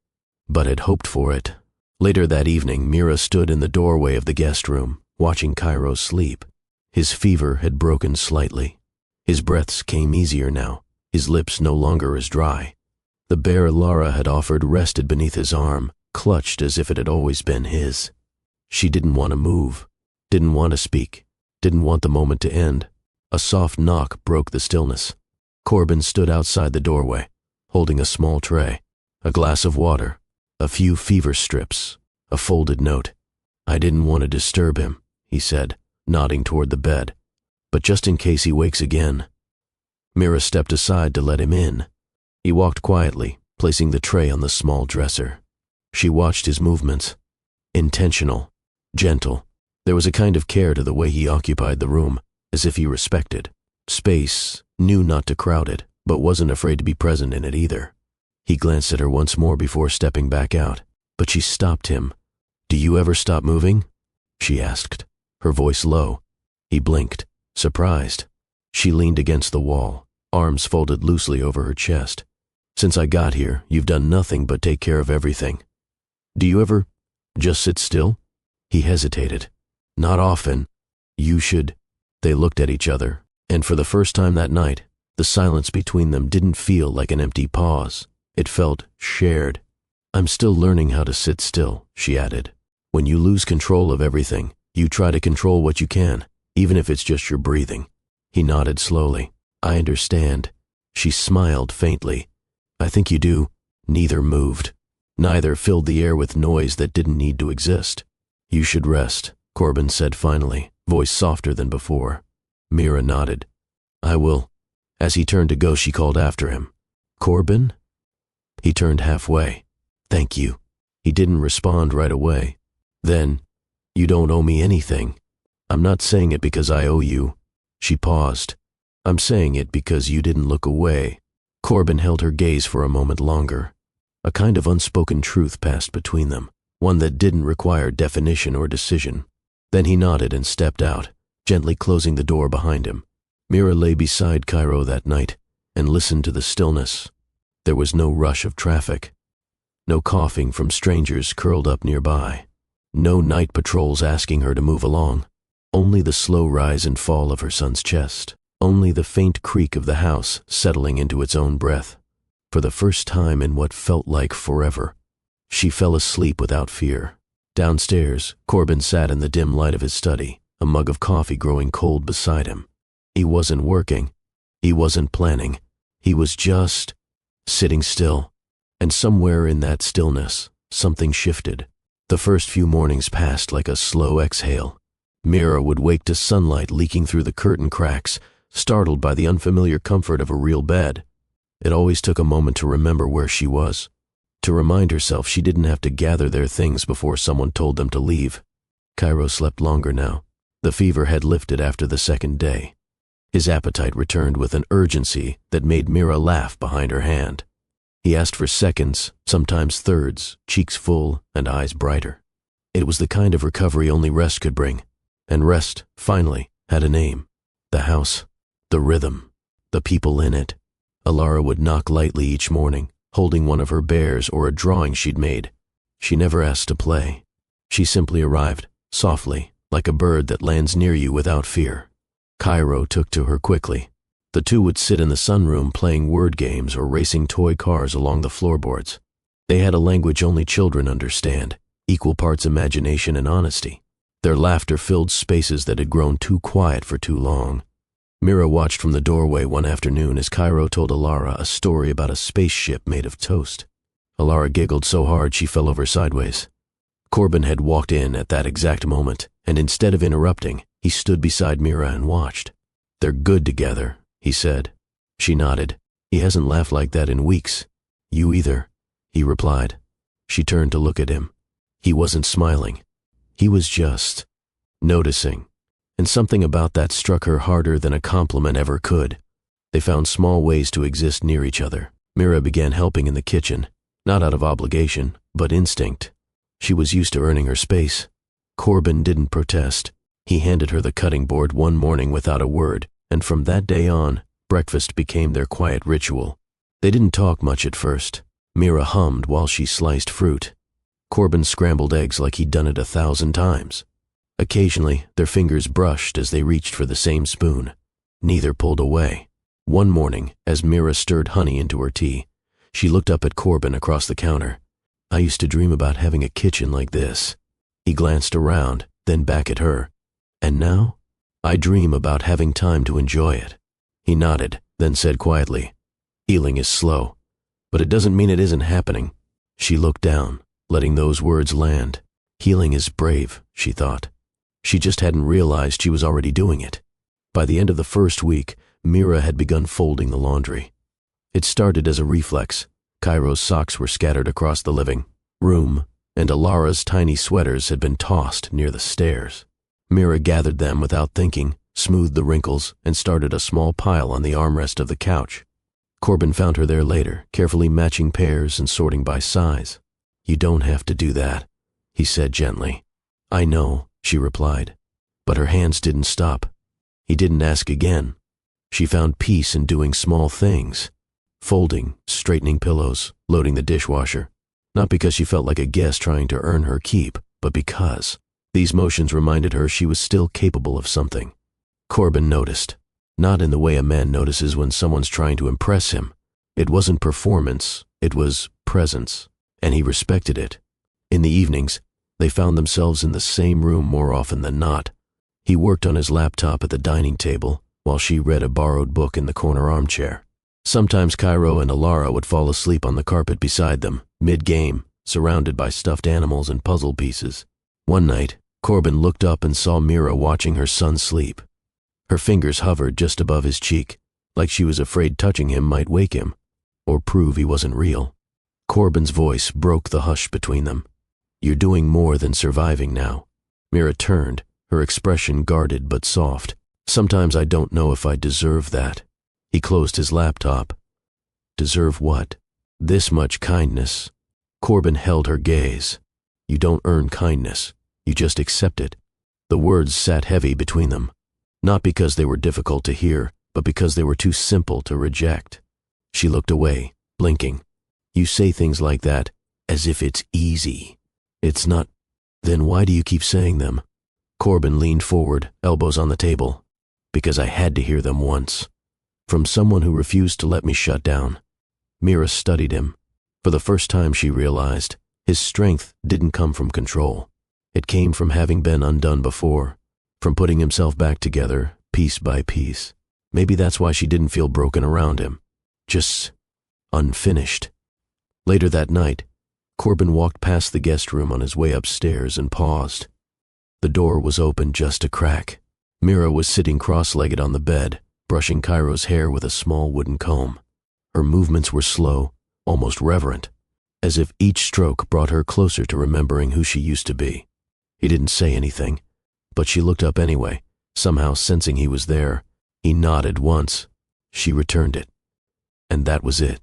but had hoped for it. Later that evening, Mira stood in the doorway of the guest room, watching Cairo sleep. His fever had broken slightly. His breaths came easier now, his lips no longer as dry. The bear Lara had offered rested beneath his arm, clutched as if it had always been his. She didn't want to move, didn't want to speak, didn't want the moment to end. A soft knock broke the stillness. Corbin stood outside the doorway, holding a small tray, a glass of water, a few fever strips, a folded note. "I didn't want to disturb him," he said, nodding toward the bed. "But just in case he wakes again." Mira stepped aside to let him in. He walked quietly, placing the tray on the small dresser. She watched his movements. Intentional, gentle. There was a kind of care to the way he occupied the room, as if he respected space, knew not to crowd it, but wasn't afraid to be present in it either. He glanced at her once more before stepping back out, but she stopped him. "Do you ever stop moving?" she asked, her voice low. He blinked, surprised. She leaned against the wall, arms folded loosely over her chest. "Since I got here, you've done nothing but take care of everything. Do you ever just sit still?" He hesitated. "Not often." "You should." They looked at each other, and for the first time that night, the silence between them didn't feel like an empty pause. It felt shared. "I'm still learning how to sit still," she added. "When you lose control of everything, you try to control what you can, even if it's just your breathing." He nodded slowly. "I understand." She smiled faintly. "I think you do." Neither moved. Neither filled the air with noise that didn't need to exist. "You should rest," Corbin said finally, voice softer than before. Mira nodded. "I will." As he turned to go, she called after him. "Corbin?" He turned halfway. "Thank you." He didn't respond right away. Then, "You don't owe me anything." "I'm not saying it because I owe you." She paused. "I'm saying it because you didn't look away." Corbin held her gaze for a moment longer. A kind of unspoken truth passed between them, one that didn't require definition or decision. Then he nodded and stepped out, gently closing the door behind him. Mira lay beside Cairo that night and listened to the stillness. There was no rush of traffic, no coughing from strangers curled up nearby, no night patrols asking her to move along, only the slow rise and fall of her son's chest, only the faint creak of the house settling into its own breath. For the first time in what felt like forever, she fell asleep without fear. Downstairs, Corbin sat in the dim light of his study, a mug of coffee growing cold beside him. He wasn't working. He wasn't planning. He was just sitting still. And somewhere in that stillness, something shifted. The first few mornings passed like a slow exhale. Mira would wake to sunlight leaking through the curtain cracks, startled by the unfamiliar comfort of a real bed. It always took a moment to remember where she was, to remind herself she didn't have to gather their things before someone told them to leave. Cairo slept longer now. The fever had lifted after the second day. His appetite returned with an urgency that made Mira laugh behind her hand. He asked for seconds, sometimes thirds, cheeks full and eyes brighter. It was the kind of recovery only rest could bring. And rest, finally, had a name. The house, the rhythm, the people in it. Alara would knock lightly each morning, holding one of her bears or a drawing she'd made. She never asked to play. She simply arrived, softly, like a bird that lands near you without fear. Cairo took to her quickly. The two would sit in the sunroom playing word games or racing toy cars along the floorboards. They had a language only children understand, equal parts imagination and honesty. Their laughter filled spaces that had grown too quiet for too long. Mira watched from the doorway one afternoon as Cairo told Alara a story about a spaceship made of toast. Alara giggled so hard she fell over sideways. Corbin had walked in at that exact moment, and instead of interrupting, he stood beside Mira and watched. "They're good together," he said. She nodded. "He hasn't laughed like that in weeks." "You either," he replied. She turned to look at him. He wasn't smiling. He was just noticing. And something about that struck her harder than a compliment ever could. They found small ways to exist near each other. Mira began helping in the kitchen, not out of obligation, but instinct. She was used to earning her space. Corbin didn't protest. He handed her the cutting board one morning without a word, and from that day on, breakfast became their quiet ritual. They didn't talk much at first. Mira hummed while she sliced fruit. Corbin scrambled eggs like he'd done it 1,000 times. Occasionally, their fingers brushed as they reached for the same spoon. Neither pulled away. One morning, as Mira stirred honey into her tea, she looked up at Corbin across the counter. "I used to dream about having a kitchen like this." He glanced around, then back at her. "And now? I dream about having time to enjoy it." He nodded, then said quietly, "Healing is slow, but it doesn't mean it isn't happening." She looked down, letting those words land. Healing is brave, she thought. She just hadn't realized she was already doing it. By the end of the first week, Mira had begun folding the laundry. It started as a reflex. Cairo's socks were scattered across the living room, and Alara's tiny sweaters had been tossed near the stairs. Mira gathered them without thinking, smoothed the wrinkles, and started a small pile on the armrest of the couch. Corbin found her there later, carefully matching pairs and sorting by size. "You don't have to do that," he said gently. "I know," she replied, but her hands didn't stop. He didn't ask again. She found peace in doing small things. Folding, straightening pillows, loading the dishwasher. Not because she felt like a guest trying to earn her keep, but because these motions reminded her she was still capable of something. Corbin noticed, not in the way a man notices when someone's trying to impress him. It wasn't performance, it was presence, and he respected it. In the evenings, they found themselves in the same room more often than not. He worked on his laptop at the dining table, while she read a borrowed book in the corner armchair. Sometimes Cairo and Alara would fall asleep on the carpet beside them, mid-game, surrounded by stuffed animals and puzzle pieces. One night, Corbin looked up and saw Mira watching her son sleep. Her fingers hovered just above his cheek, like she was afraid touching him might wake him, or prove he wasn't real. Corbin's voice broke the hush between them. "You're doing more than surviving now." Mira turned, her expression guarded but soft. "Sometimes I don't know if I deserve that." He closed his laptop. "Deserve what?" "This much kindness." Corbin held her gaze. "You don't earn kindness. You just accept it." The words sat heavy between them, not because they were difficult to hear, but because they were too simple to reject. She looked away, blinking. "You say things like that as if it's easy." "It's not." "Then why do you keep saying them?" Corbin leaned forward, elbows on the table. "Because I had to hear them once. From someone who refused to let me shut down." Mira studied him. For the first time she realized, his strength didn't come from control. It came from having been undone before, from putting himself back together, piece by piece. Maybe that's why she didn't feel broken around him. Just unfinished. Later that night, Corbin walked past the guest room on his way upstairs and paused. The door was open just a crack. Mira was sitting cross-legged on the bed, brushing Cairo's hair with a small wooden comb. Her movements were slow, almost reverent, as if each stroke brought her closer to remembering who she used to be. He didn't say anything, but she looked up anyway, somehow sensing he was there. He nodded once. She returned it. And that was it.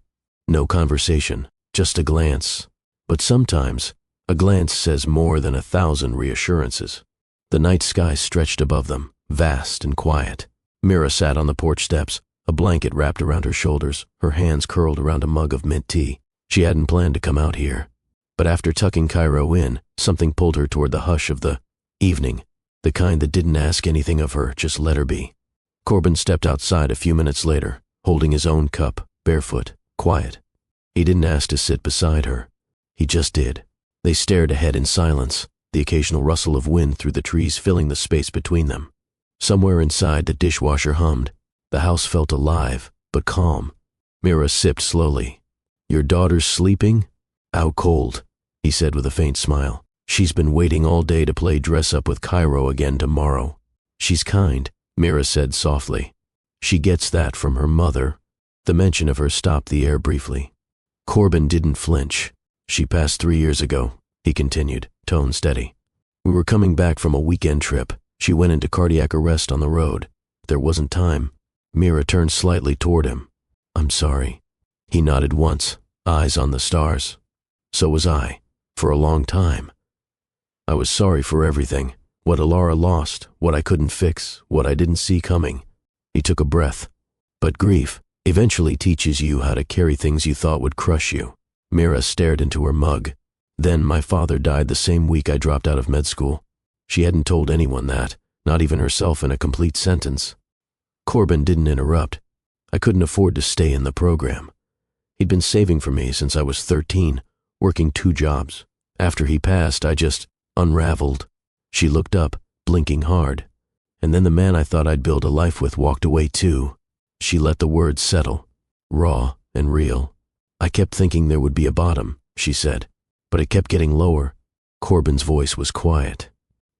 No conversation, just a glance. But sometimes, a glance says more than 1,000 reassurances. The night sky stretched above them, vast and quiet. Mira sat on the porch steps, a blanket wrapped around her shoulders, her hands curled around a mug of mint tea. She hadn't planned to come out here. But after tucking Cairo in, something pulled her toward the hush of the evening, the kind that didn't ask anything of her, just let her be. Corbin stepped outside a few minutes later, holding his own cup, barefoot, quiet. He didn't ask to sit beside her. He just did. They stared ahead in silence, the occasional rustle of wind through the trees filling the space between them. Somewhere inside, the dishwasher hummed. The house felt alive, but calm. Mira sipped slowly. "Your daughter's sleeping?" "Out cold," he said with a faint smile. "She's been waiting all day to play dress-up with Cairo again tomorrow." "She's kind," Mira said softly. "She gets that from her mother." The mention of her stopped the air briefly. Corbin didn't flinch. "She passed 3 years ago," he continued, tone steady. "We were coming back from a weekend trip. She went into cardiac arrest on the road. There wasn't time." Mira turned slightly toward him. "I'm sorry." He nodded once, eyes on the stars. "So was I, for a long time. I was sorry for everything. What Alara lost, what I couldn't fix, what I didn't see coming." He took a breath. "But grief eventually teaches you how to carry things you thought would crush you." Mira stared into her mug. "Then my father died the same week I dropped out of med school." She hadn't told anyone that, not even herself in a complete sentence. Corbin didn't interrupt. "I couldn't afford to stay in the program. He'd been saving for me since I was 13, working 2 jobs. After he passed, I just unraveled." She looked up, blinking hard. "And then the man I thought I'd build a life with walked away too." She let the words settle, raw and real. "I kept thinking there would be a bottom," she said, "but it kept getting lower." Corbin's voice was quiet.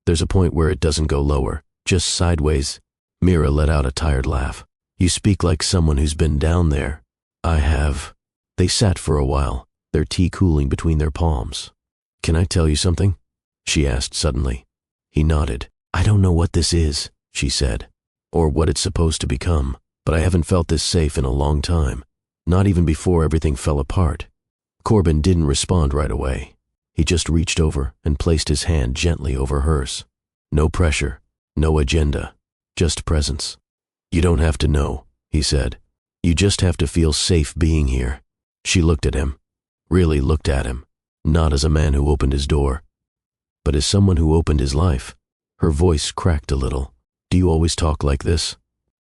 "There's a point where it doesn't go lower, just sideways." Mira let out a tired laugh. "You speak like someone who's been down there." "I have." They sat for a while, their tea cooling between their palms. "Can I tell you something?" she asked suddenly. He nodded. "I don't know what this is," she said, "or what it's supposed to become, but I haven't felt this safe in a long time, not even before everything fell apart." Corbin didn't respond right away. He just reached over and placed his hand gently over hers. No pressure, no agenda, just presence. "You don't have to know," he said. "You just have to feel safe being here." She looked at him, really looked at him, not as a man who opened his door, but as someone who opened his life. Her voice cracked a little. "Do you always talk like this?"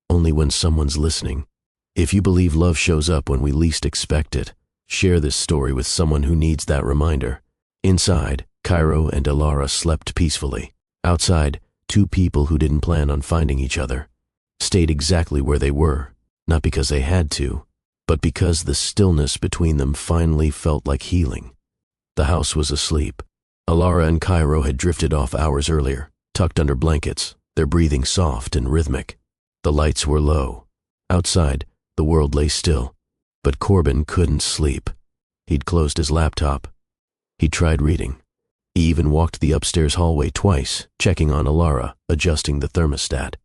"Only when someone's listening. If you believe love shows up when we least expect it, share this story with someone who needs that reminder." Inside, Cairo and Alara slept peacefully. Outside, 2 people who didn't plan on finding each other stayed exactly where they were, not because they had to, but because the stillness between them finally felt like healing. The house was asleep. Alara and Cairo had drifted off hours earlier, tucked under blankets, their breathing soft and rhythmic. The lights were low. Outside, the world lay still, but Corbin couldn't sleep. He'd closed his laptop. He tried reading. He even walked the upstairs hallway twice, checking on Alara, adjusting the thermostat,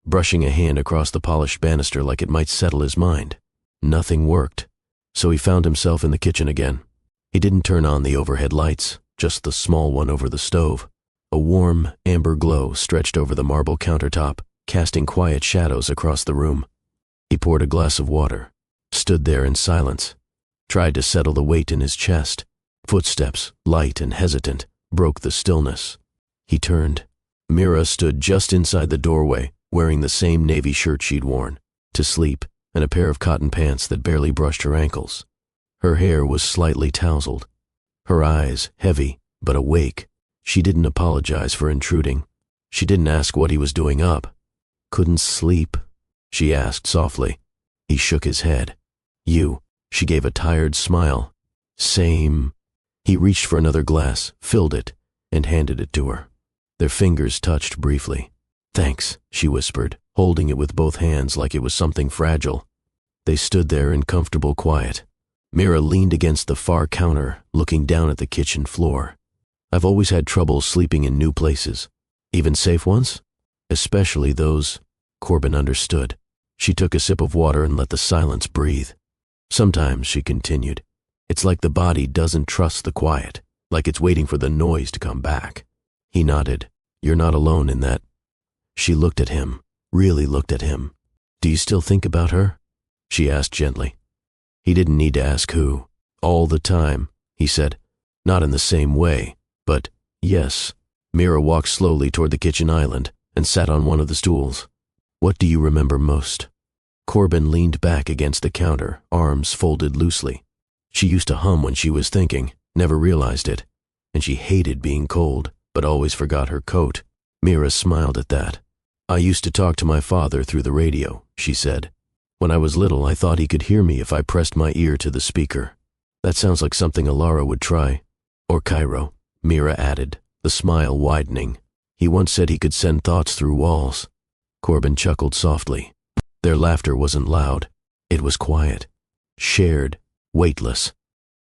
brushing a hand across the polished banister like it might settle his mind. Nothing worked, so he found himself in the kitchen again. He didn't turn on the overhead lights, just the small one over the stove. A warm, amber glow stretched over the marble countertop, casting quiet shadows across the room. He poured a glass of water, stood there in silence, tried to settle the weight in his chest. Footsteps, light and hesitant, broke the stillness. He turned. Mira stood just inside the doorway, wearing the same navy shirt she'd worn to sleep and a pair of cotton pants that barely brushed her ankles. Her hair was slightly tousled, her eyes heavy but awake. She didn't apologize for intruding. She didn't ask what he was doing up. "Couldn't sleep?" she asked softly. He shook his head. You. She gave a tired smile. Same. He reached for another glass, filled it, and handed it to her. Their fingers touched briefly. Thanks, she whispered, holding it with both hands like it was something fragile. They stood there in comfortable quiet. Mira leaned against the far counter, looking down at the kitchen floor. I've always had trouble sleeping in new places. Even safe ones? Especially those. Corbin understood. She took a sip of water and let the silence breathe. Sometimes, she continued, it's like the body doesn't trust the quiet, like it's waiting for the noise to come back. He nodded. You're not alone in that. She looked at him, really looked at him. Do you still think about her? She asked gently. He didn't need to ask who. All the time, he said. Not in the same way, but yes. Mira walked slowly toward the kitchen island and sat on one of the stools. What do you remember most? Corbin leaned back against the counter, arms folded loosely. She used to hum when she was thinking, never realized it. And she hated being cold, but always forgot her coat. Mira smiled at that. I used to talk to my father through the radio, she said. When I was little, I thought he could hear me if I pressed my ear to the speaker. That sounds like something Alara would try. Or Cairo, Mira added, the smile widening. He once said he could send thoughts through walls. Corbin chuckled softly. Their laughter wasn't loud. It was quiet, shared, weightless.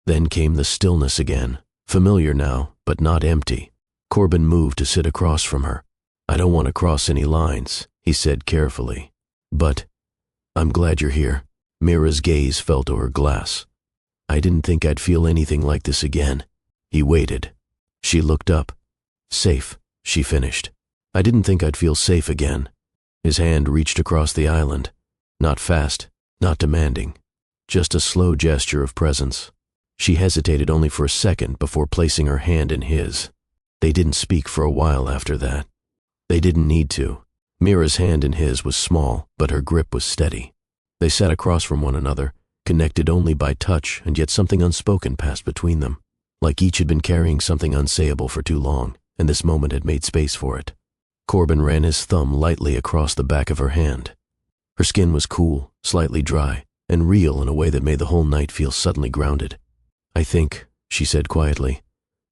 Then came the stillness again, familiar now, but not empty. Corbin moved to sit across from her. I don't want to cross any lines, he said carefully. But I'm glad you're here. Mira's gaze fell to her glass. I didn't think I'd feel anything like this again. He waited. She looked up. Safe, she finished. I didn't think I'd feel safe again. His hand reached across the island. Not fast, not demanding. Just a slow gesture of presence. She hesitated only for a second before placing her hand in his. They didn't speak for a while after that. They didn't need to. Mira's hand in his was small, but her grip was steady. They sat across from one another, connected only by touch, and yet something unspoken passed between them. Like each had been carrying something unsayable for too long, and this moment had made space for it. Corbin ran his thumb lightly across the back of her hand. Her skin was cool, slightly dry, and real in a way that made the whole night feel suddenly grounded. I think, she said quietly,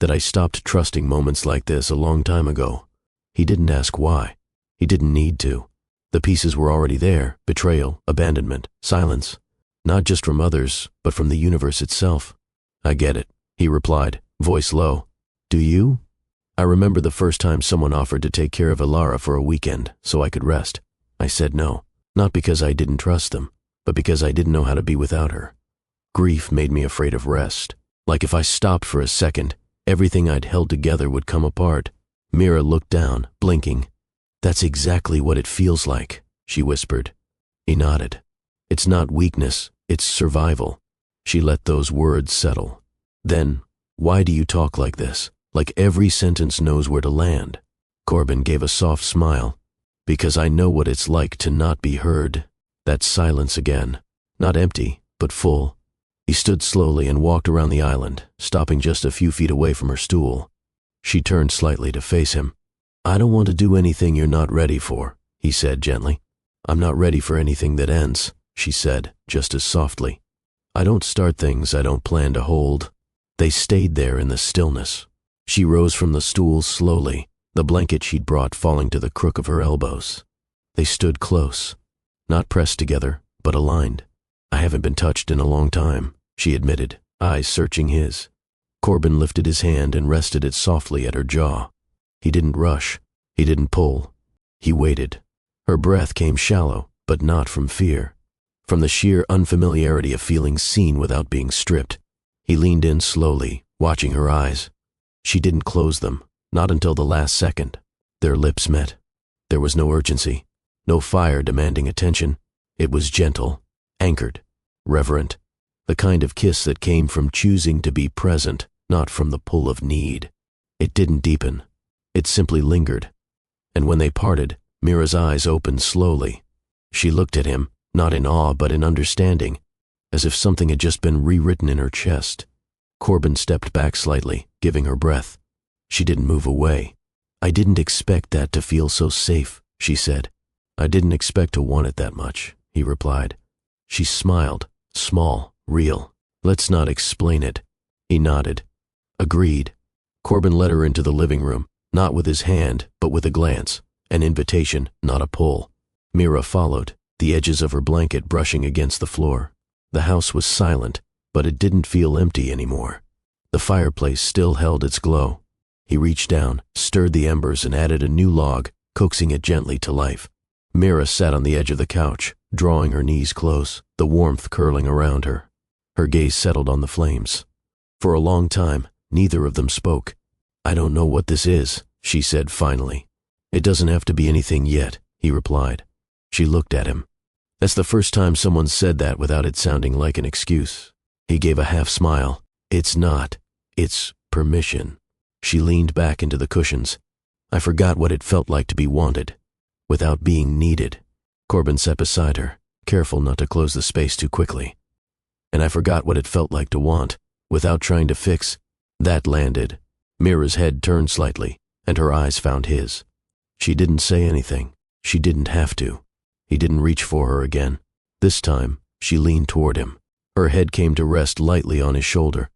that I stopped trusting moments like this a long time ago. He didn't ask why. He didn't need to. The pieces were already there, betrayal, abandonment, silence. Not just from others, but from the universe itself. I get it, he replied, voice low. Do you? I remember the first time someone offered to take care of Alara for a weekend so I could rest. I said no, not because I didn't trust them, but because I didn't know how to be without her. Grief made me afraid of rest. Like if I stopped for a second, everything I'd held together would come apart. Mira looked down, blinking. That's exactly what it feels like, she whispered. He nodded. It's not weakness, it's survival. She let those words settle. Then, why do you talk like this? Like every sentence knows where to land. Corbin gave a soft smile. Because I know what it's like to not be heard. That silence again. Not empty, but full. He stood slowly and walked around the island, stopping just a few feet away from her stool. She turned slightly to face him. I don't want to do anything you're not ready for, he said gently. I'm not ready for anything that ends, she said, just as softly. I don't start things I don't plan to hold. They stayed there in the stillness. She rose from the stool slowly, the blanket she'd brought falling to the crook of her elbows. They stood close, not pressed together, but aligned. I haven't been touched in a long time, she admitted, eyes searching his. Corbin lifted his hand and rested it softly at her jaw. He didn't rush. He didn't pull. He waited. Her breath came shallow, but not from fear. From the sheer unfamiliarity of feeling seen without being stripped. He leaned in slowly, watching her eyes. She didn't close them, not until the last second. Their lips met. There was no urgency, no fire demanding attention. It was gentle, anchored, reverent. The kind of kiss that came from choosing to be present, not from the pull of need. It didn't deepen. It simply lingered. And when they parted, Mira's eyes opened slowly. She looked at him, not in awe but in understanding, as if something had just been rewritten in her chest. Corbin stepped back slightly, giving her breath. She didn't move away. I didn't expect that to feel so safe, she said. I didn't expect to want it that much, he replied. She smiled, small, real. Let's not explain it. He nodded. Agreed. Corbin led her into the living room, not with his hand, but with a glance, an invitation, not a pull. Mira followed, the edges of her blanket brushing against the floor. The house was silent, but it didn't feel empty anymore. The fireplace still held its glow. He reached down, stirred the embers, and added a new log, coaxing it gently to life. Mira sat on the edge of the couch, drawing her knees close, the warmth curling around her. Her gaze settled on the flames. For a long time, neither of them spoke. I don't know what this is, she said finally. It doesn't have to be anything yet, he replied. She looked at him. That's the first time someone said that without it sounding like an excuse. He gave a half smile. It's not. It's permission. She leaned back into the cushions. I forgot what it felt like to be wanted, without being needed. Corbin sat beside her, careful not to close the space too quickly. And I forgot what it felt like to want, without trying to fix. That landed. Mira's head turned slightly, and her eyes found his. She didn't say anything. She didn't have to. He didn't reach for her again. This time, she leaned toward him. Her head came to rest lightly on his shoulder.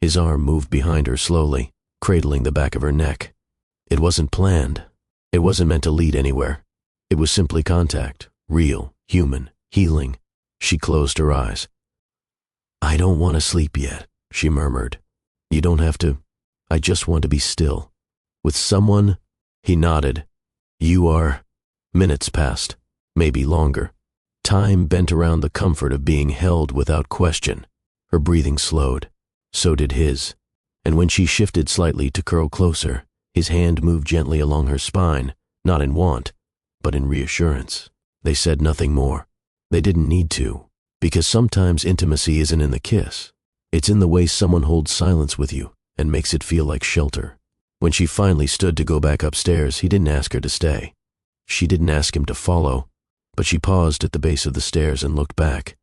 His arm moved behind her slowly, cradling the back of her neck. It wasn't planned. It wasn't meant to lead anywhere. It was simply contact, real, human, healing. She closed her eyes. I don't want to sleep yet, she murmured. You don't have to. I just want to be still. With someone. He nodded. You are. Minutes passed, maybe longer. Time bent around the comfort of being held without question. Her breathing slowed. So did his. And when she shifted slightly to curl closer, his hand moved gently along her spine, not in want, but in reassurance. They said nothing more. They didn't need to, because sometimes intimacy isn't in the kiss. It's in the way someone holds silence with you and makes it feel like shelter. When she finally stood to go back upstairs, he didn't ask her to stay. She didn't ask him to follow, but she paused at the base of the stairs and looked back.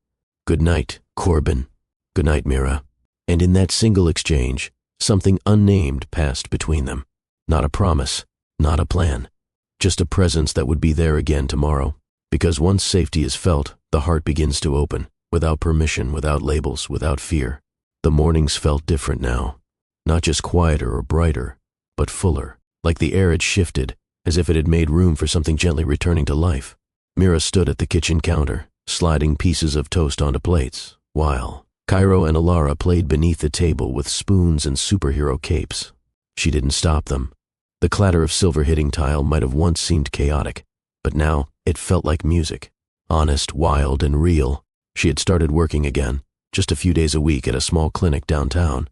Good night, Corbin. Good night, Mira. And in that single exchange, something unnamed passed between them. Not a promise, not a plan, just a presence that would be there again tomorrow. Because once safety is felt, the heart begins to open, without permission, without labels, without fear. The mornings felt different now, not just quieter or brighter, but fuller, like the air had shifted, as if it had made room for something gently returning to life. Mira stood at the kitchen counter, sliding pieces of toast onto plates, while Cairo and Alara played beneath the table with spoons and superhero capes. She didn't stop them. The clatter of silver hitting tile might have once seemed chaotic, but now it felt like music. Honest, wild, and real. She had started working again, just a few days a week at a small clinic downtown.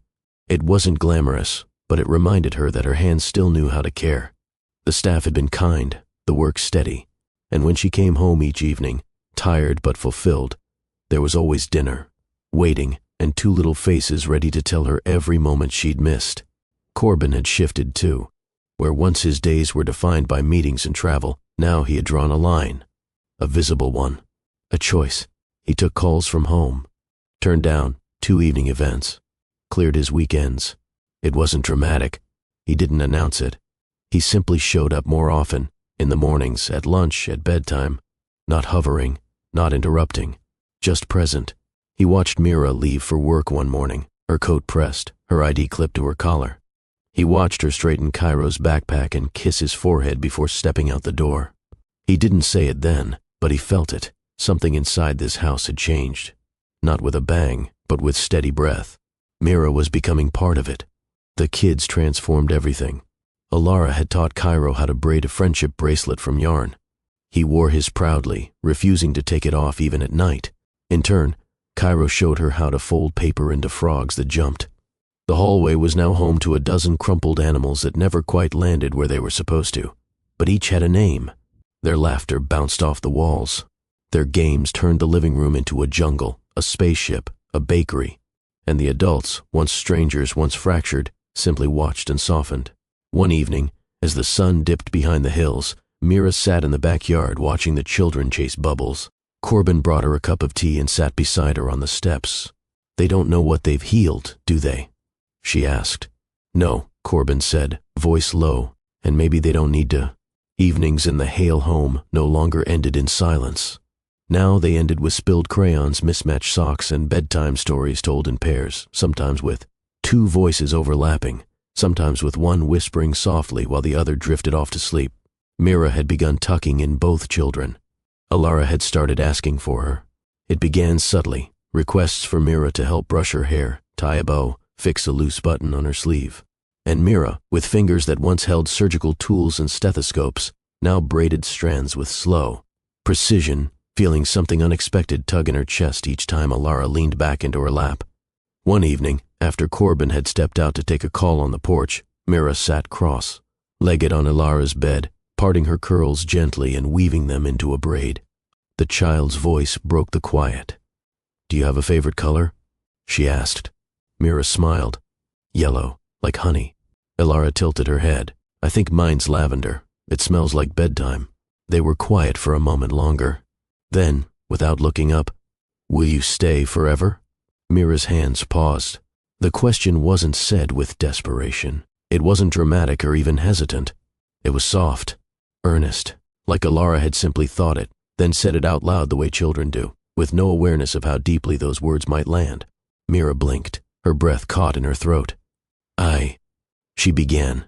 It wasn't glamorous, but it reminded her that her hands still knew how to care. The staff had been kind, the work steady, and when she came home each evening, tired but fulfilled, there was always dinner, waiting, and two little faces ready to tell her every moment she'd missed. Corbin had shifted too. Where once his days were defined by meetings and travel, now he had drawn a line. A visible one. A choice. He took calls from home. Turned down 2 evening events. Cleared his weekends. It wasn't dramatic. He didn't announce it. He simply showed up more often, in the mornings, at lunch, at bedtime. Not hovering, not interrupting, just present. He watched Mira leave for work one morning, her coat pressed, her ID clipped to her collar. He watched her straighten Cairo's backpack and kiss his forehead before stepping out the door. He didn't say it then, but he felt it. Something inside this house had changed. Not with a bang, but with steady breath. Mira was becoming part of it. The kids transformed everything. Alara had taught Cairo how to braid a friendship bracelet from yarn. He wore his proudly, refusing to take it off even at night. In turn, Cairo showed her how to fold paper into frogs that jumped. The hallway was now home to a dozen crumpled animals that never quite landed where they were supposed to, but each had a name. Their laughter bounced off the walls. Their games turned the living room into a jungle, a spaceship, a bakery, and the adults, once strangers, once fractured, simply watched and softened. One evening, as the sun dipped behind the hills, Mira sat in the backyard watching the children chase bubbles. Corbin brought her a cup of tea and sat beside her on the steps. They don't know what they've healed, do they? She asked. No, Corbin said, voice low, and maybe they don't need to. Evenings in the Hale home no longer ended in silence. Now they ended with spilled crayons, mismatched socks, and bedtime stories told in pairs, sometimes with two voices overlapping, sometimes with one whispering softly while the other drifted off to sleep. Mira had begun tucking in both children. Alara had started asking for her. It began subtly, requests for Mira to help brush her hair, tie a bow, fix a loose button on her sleeve. And Mira, with fingers that once held surgical tools and stethoscopes, now braided strands with slow precision, feeling something unexpected tug in her chest each time Alara leaned back into her lap. One evening, after Corbin had stepped out to take a call on the porch, Mira sat cross-legged on Alara's bed, parting her curls gently and weaving them into a braid. The child's voice broke the quiet. "Do you have a favorite color?" she asked. Mira smiled. "Yellow, like honey." Alara tilted her head. "I think mine's lavender. It smells like bedtime." They were quiet for a moment longer. Then, without looking up, "Will you stay forever?" Mira's hands paused. The question wasn't said with desperation. It wasn't dramatic or even hesitant. It was soft, earnest, like Alara had simply thought it, then said it out loud the way children do, with no awareness of how deeply those words might land. Mira blinked, her breath caught in her throat. She began,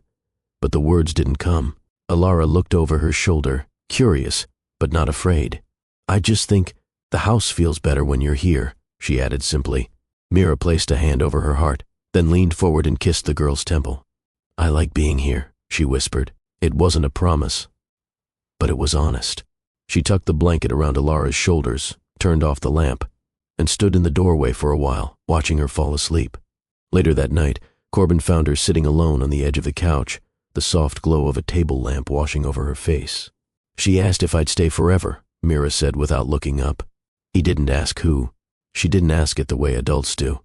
but the words didn't come. Alara looked over her shoulder, curious, but not afraid. "I just think the house feels better when you're here," she added simply. Mira placed a hand over her heart, then leaned forward and kissed the girl's temple. "I like being here," she whispered. It wasn't a promise, but it was honest. She tucked the blanket around Alara's shoulders, turned off the lamp, and stood in the doorway for a while, watching her fall asleep. Later that night, Corbin found her sitting alone on the edge of the couch, the soft glow of a table lamp washing over her face. "She asked if I'd stay forever," Mira said without looking up. He didn't ask who. She didn't ask it the way adults do.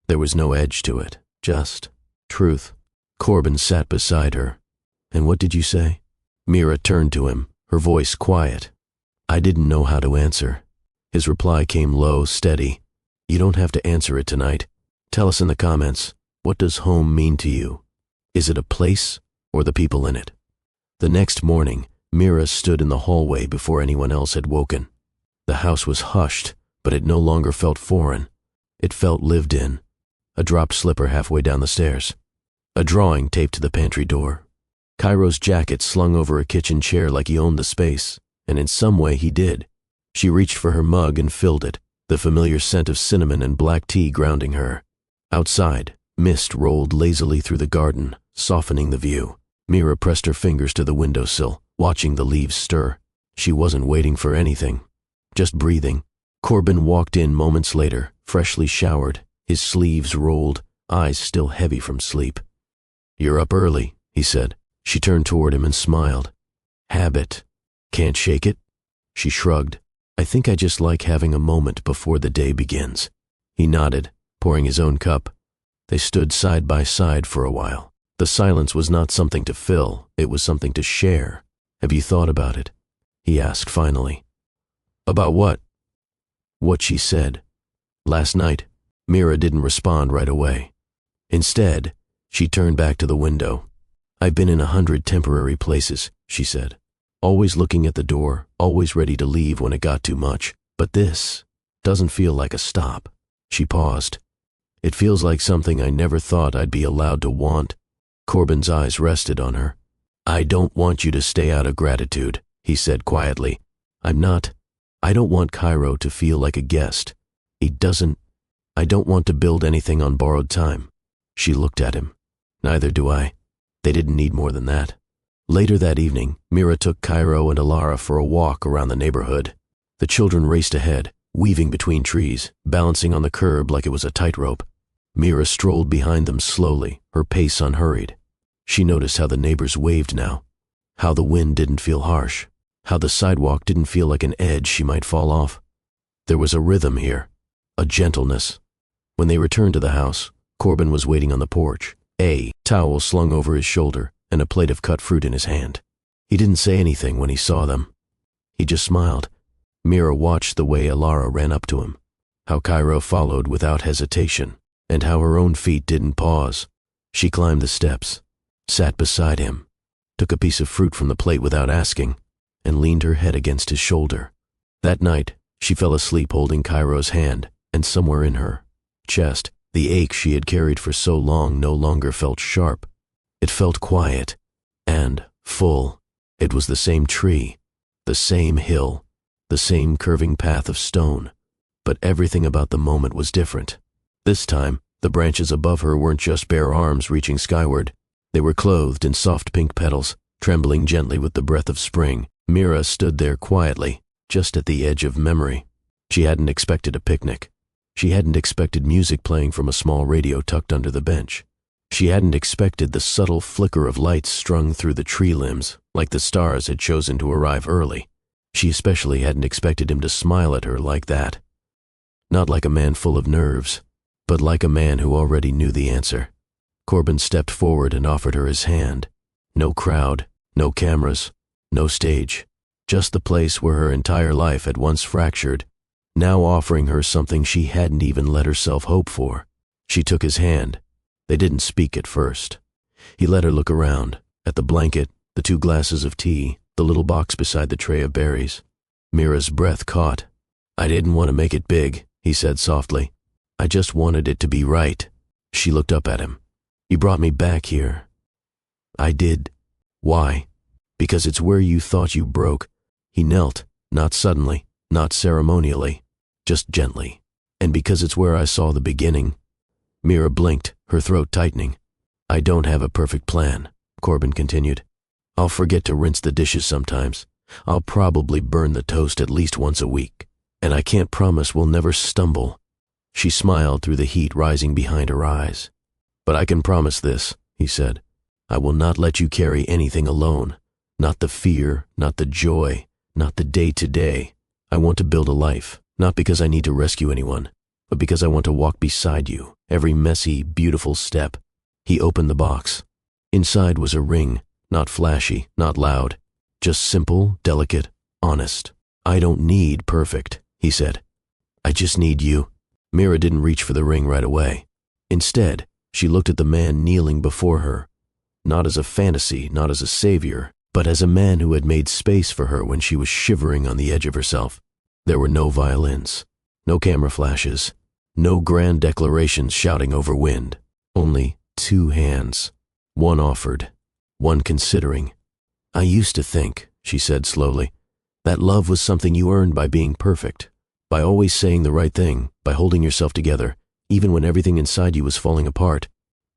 There was no edge to it, just truth. Corbin sat beside her. "And what did you say?" Mira turned to him, her voice quiet. "I didn't know how to answer." His reply came low, steady. "You don't have to answer it tonight. Tell us in the comments, what does home mean to you? Is it a place or the people in it?" The next morning, Mira stood in the hallway before anyone else had woken. The house was hushed, but it no longer felt foreign. It felt lived in. A dropped slipper halfway down the stairs. A drawing taped to the pantry door. Cairo's jacket slung over a kitchen chair like he owned the space, and in some way he did. She reached for her mug and filled it, the familiar scent of cinnamon and black tea grounding her. Outside, mist rolled lazily through the garden, softening the view. Mira pressed her fingers to the windowsill, watching the leaves stir. She wasn't waiting for anything, just breathing. Corbin walked in moments later, freshly showered, his sleeves rolled, eyes still heavy from sleep. "You're up early," he said. She turned toward him and smiled. "Habit. Can't shake it?" She shrugged. "I think I just like having a moment before the day begins." He nodded, pouring his own cup. They stood side by side for a while. The silence was not something to fill, it was something to share. "Have you thought about it?" he asked finally. "About what?" "What she said. Last night." Mira didn't respond right away. Instead, she turned back to the window. "I've been in 100 temporary places," she said. "Always looking at the door, always ready to leave when it got too much. But this doesn't feel like a stop." She paused. "It feels like something I never thought I'd be allowed to want." Corbin's eyes rested on her. "I don't want you to stay out of gratitude," he said quietly. I don't want Cairo to feel like a guest. I don't want to build anything on borrowed time." She looked at him. "Neither do I. They didn't need more than that." Later that evening, Mira took Cairo and Alara for a walk around the neighborhood. The children raced ahead, weaving between trees, balancing on the curb like it was a tightrope. Mira strolled behind them slowly, her pace unhurried. She noticed how the neighbors waved now, how the wind didn't feel harsh, how the sidewalk didn't feel like an edge she might fall off. There was a rhythm here, a gentleness. When they returned to the house, Corbin was waiting on the porch, a towel slung over his shoulder and a plate of cut fruit in his hand. He didn't say anything when he saw them. He just smiled. Mira watched the way Alara ran up to him, how Cairo followed without hesitation, and how her own feet didn't pause. She climbed the steps, sat beside him, took a piece of fruit from the plate without asking, and leaned her head against his shoulder. That night, she fell asleep holding Cairo's hand, and somewhere in her chest, the ache she had carried for so long no longer felt sharp. It felt quiet and full. It was the same tree, the same hill, the same curving path of stone, but everything about the moment was different. This time, the branches above her weren't just bare arms reaching skyward. They were clothed in soft pink petals, trembling gently with the breath of spring. Mira stood there quietly, just at the edge of memory. She hadn't expected a picnic. She hadn't expected music playing from a small radio tucked under the bench. She hadn't expected the subtle flicker of lights strung through the tree limbs, like the stars had chosen to arrive early. She especially hadn't expected him to smile at her like that. Not like a man full of nerves, but like a man who already knew the answer. Corbin stepped forward and offered her his hand. No crowd, no cameras, no stage. Just the place where her entire life had once fractured, now offering her something she hadn't even let herself hope for. She took his hand. They didn't speak at first. He let her look around, at the blanket, the 2 glasses of tea, the little box beside the tray of berries. Mira's breath caught. "I didn't want to make it big," he said softly. "I just wanted it to be right." She looked up at him. "You brought me back here." "I did." "Why?" "Because it's where you thought you broke." He knelt, not suddenly, not ceremonially, just gently. "And because it's where I saw the beginning." Mira blinked, her throat tightening. "I don't have a perfect plan," Corbin continued. "I'll forget to rinse the dishes sometimes. I'll probably burn the toast at least once a week. And I can't promise we'll never stumble." She smiled through the heat rising behind her eyes. "But I can promise this," he said. "I will not let you carry anything alone. Not the fear, not the joy, not the day-to-day. I want to build a life, not because I need to rescue anyone, but because I want to walk beside you, every messy, beautiful step." He opened the box. Inside was a ring, not flashy, not loud, just simple, delicate, honest. "I don't need perfect," he said. "I just need you." Mira didn't reach for the ring right away. Instead, she looked at the man kneeling before her, not as a fantasy, not as a savior, but as a man who had made space for her when she was shivering on the edge of herself. There were no violins, no camera flashes, no grand declarations shouting over wind, only 2 hands. One offered, one considering. "I used to think," she said slowly, "that love was something you earned by being perfect, by always saying the right thing, by holding yourself together, even when everything inside you was falling apart."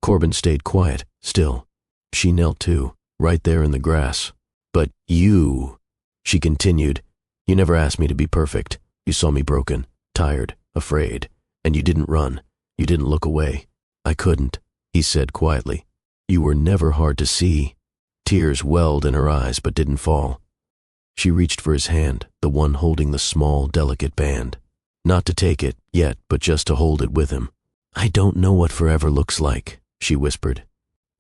Corbin stayed quiet, still. She knelt too, right there in the grass. "But you," she continued, "you never asked me to be perfect. You saw me broken, tired, afraid, and you didn't run. You didn't look away." "I couldn't," he said quietly. "You were never hard to see." Tears welled in her eyes but didn't fall. She reached for his hand, the one holding the small, delicate band. Not to take it yet, but just to hold it with him. "I don't know what forever looks like," she whispered.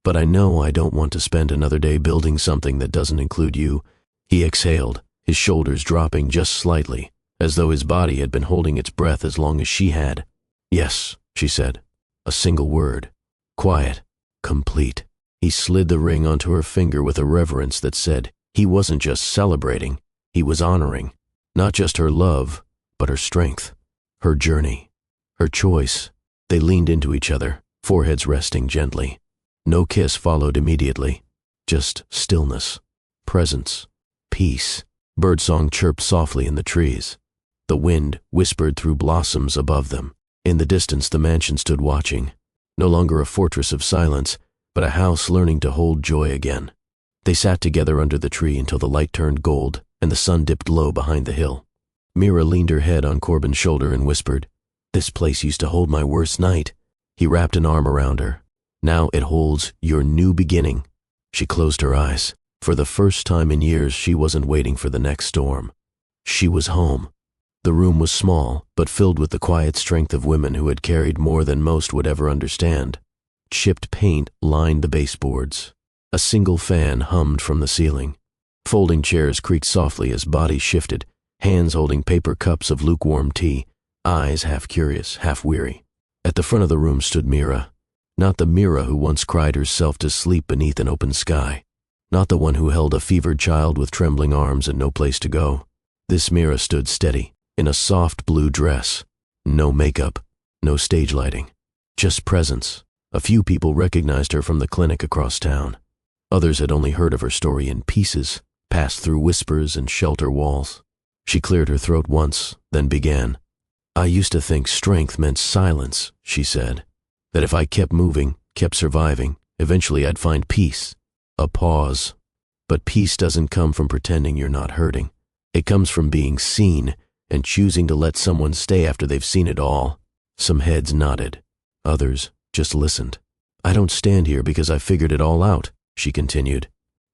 "But I know I don't want to spend another day building something that doesn't include you." He exhaled, his shoulders dropping just slightly, as though his body had been holding its breath as long as she had. "Yes," she said. A single word. Quiet. Complete. He slid the ring onto her finger with a reverence that said he wasn't just celebrating, he was honoring. Not just her love, but her strength, her journey, her choice. They leaned into each other, foreheads resting gently. No kiss followed immediately. Just stillness, presence, peace. Birdsong chirped softly in the trees. The wind whispered through blossoms above them. In the distance, the mansion stood watching. No longer a fortress of silence, but a house learning to hold joy again. They sat together under the tree until the light turned gold and the sun dipped low behind the hill. Mira leaned her head on Corbin's shoulder and whispered, "This place used to hold my worst night." He wrapped an arm around her. "Now it holds your new beginning." She closed her eyes. For the first time in years, she wasn't waiting for the next storm. She was home. The room was small, but filled with the quiet strength of women who had carried more than most would ever understand. Chipped paint lined the baseboards. A single fan hummed from the ceiling. Folding chairs creaked softly as bodies shifted, hands holding paper cups of lukewarm tea, eyes half curious, half weary. At the front of the room stood Mira. Not the Mira who once cried herself to sleep beneath an open sky. not the one who held a fevered child with trembling arms and no place to go. This Mira stood steady, in a soft blue dress. No makeup, no stage lighting, just presence. A few people recognized her from the clinic across town. Others had only heard of her story in pieces, passed through whispers and shelter walls. She cleared her throat once, then began. "I used to think strength meant silence," she said. "That if I kept moving, kept surviving, eventually I'd find peace." A pause. But peace doesn't come from pretending you're not hurting. It comes from being seen and choosing to let someone stay after they've seen it all. Some heads nodded. Others just listened. "I don't stand here because I figured it all out," she continued.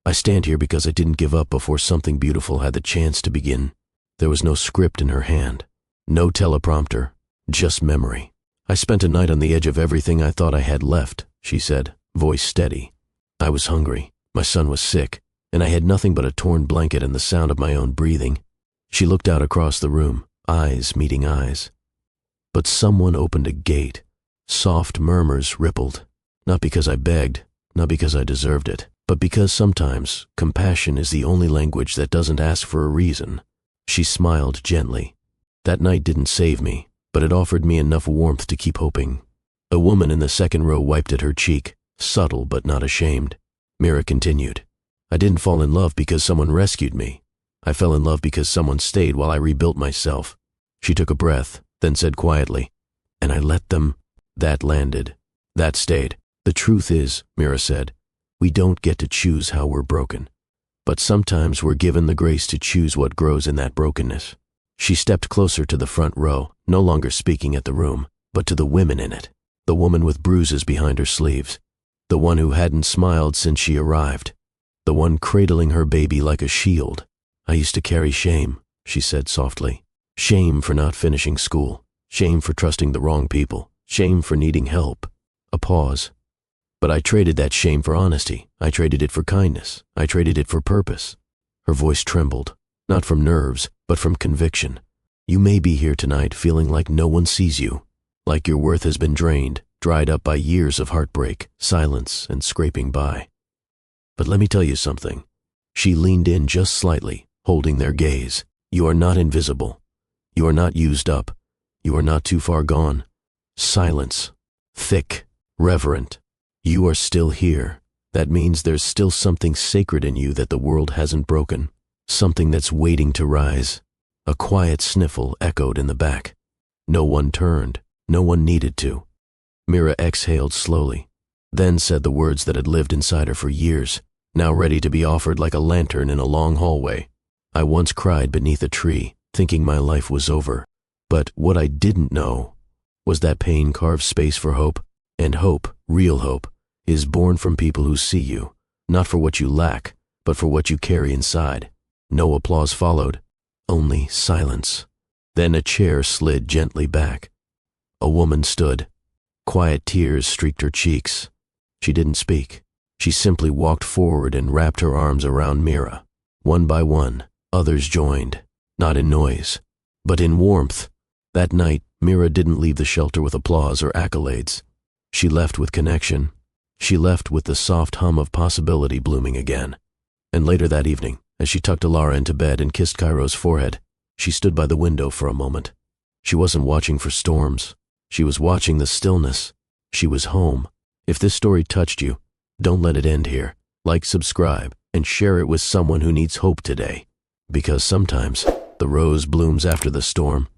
"I stand here because I didn't give up before something beautiful had the chance to begin." There was no script in her hand, no teleprompter, just memory. "I spent a night on the edge of everything I thought I had left," she said, voice steady. "I was hungry, my son was sick, and I had nothing but a torn blanket and the sound of my own breathing." She looked out across the room, eyes meeting eyes. But someone opened a gate. Soft murmurs rippled. Not because I begged, not because I deserved it, but because sometimes compassion is the only language that doesn't ask for a reason. She smiled gently. "That night didn't save me, but it offered me enough warmth to keep hoping." A woman in the second row wiped at her cheek, subtle but not ashamed. Mira continued. "I didn't fall in love because someone rescued me. I fell in love because someone stayed while I rebuilt myself." She took a breath, then said quietly, "And I let them." That landed. That stayed. "The truth is," Mira said, "we don't get to choose how we're broken. But sometimes we're given the grace to choose what grows in that brokenness." She stepped closer to the front row, no longer speaking at the room, but to the women in it. The woman with bruises behind her sleeves. The one who hadn't smiled since she arrived. The one cradling her baby like a shield. "I used to carry shame," she said softly. "Shame for not finishing school. Shame for trusting the wrong people. Shame for needing help." A pause. "But I traded that shame for honesty. I traded it for kindness. I traded it for purpose." Her voice trembled, not from nerves, but from conviction. "You may be here tonight feeling like no one sees you, like your worth has been drained, dried up by years of heartbreak, silence, and scraping by. But let me tell you something." She leaned in just slightly, holding their gaze. "You are not invisible. You are not used up. You are not too far gone." Silence. Thick, reverent. "You are still here. That means there's still something sacred in you that the world hasn't broken. Something that's waiting to rise." A quiet sniffle echoed in the back. No one turned. No one needed to. Mira exhaled slowly, then said the words that had lived inside her for years, now ready to be offered like a lantern in a long hallway. "I once cried beneath a tree, thinking my life was over. But what I didn't know was that pain carves space for hope, and hope, real hope, is born from people who see you, not for what you lack, but for what you carry inside." No applause followed, only silence. Then a chair slid gently back. A woman stood. Quiet tears streaked her cheeks. She didn't speak. She simply walked forward and wrapped her arms around Mira. One by one, others joined, not in noise, but in warmth. That night, Mira didn't leave the shelter with applause or accolades. She left with connection. She left with the soft hum of possibility blooming again. And later that evening, as she tucked Alara into bed and kissed Cairo's forehead, she stood by the window for a moment. She wasn't watching for storms. She was watching the stillness. She was home. If this story touched you, don't let it end here. Like, subscribe, and share it with someone who needs hope today. Because sometimes the rose blooms after the storm,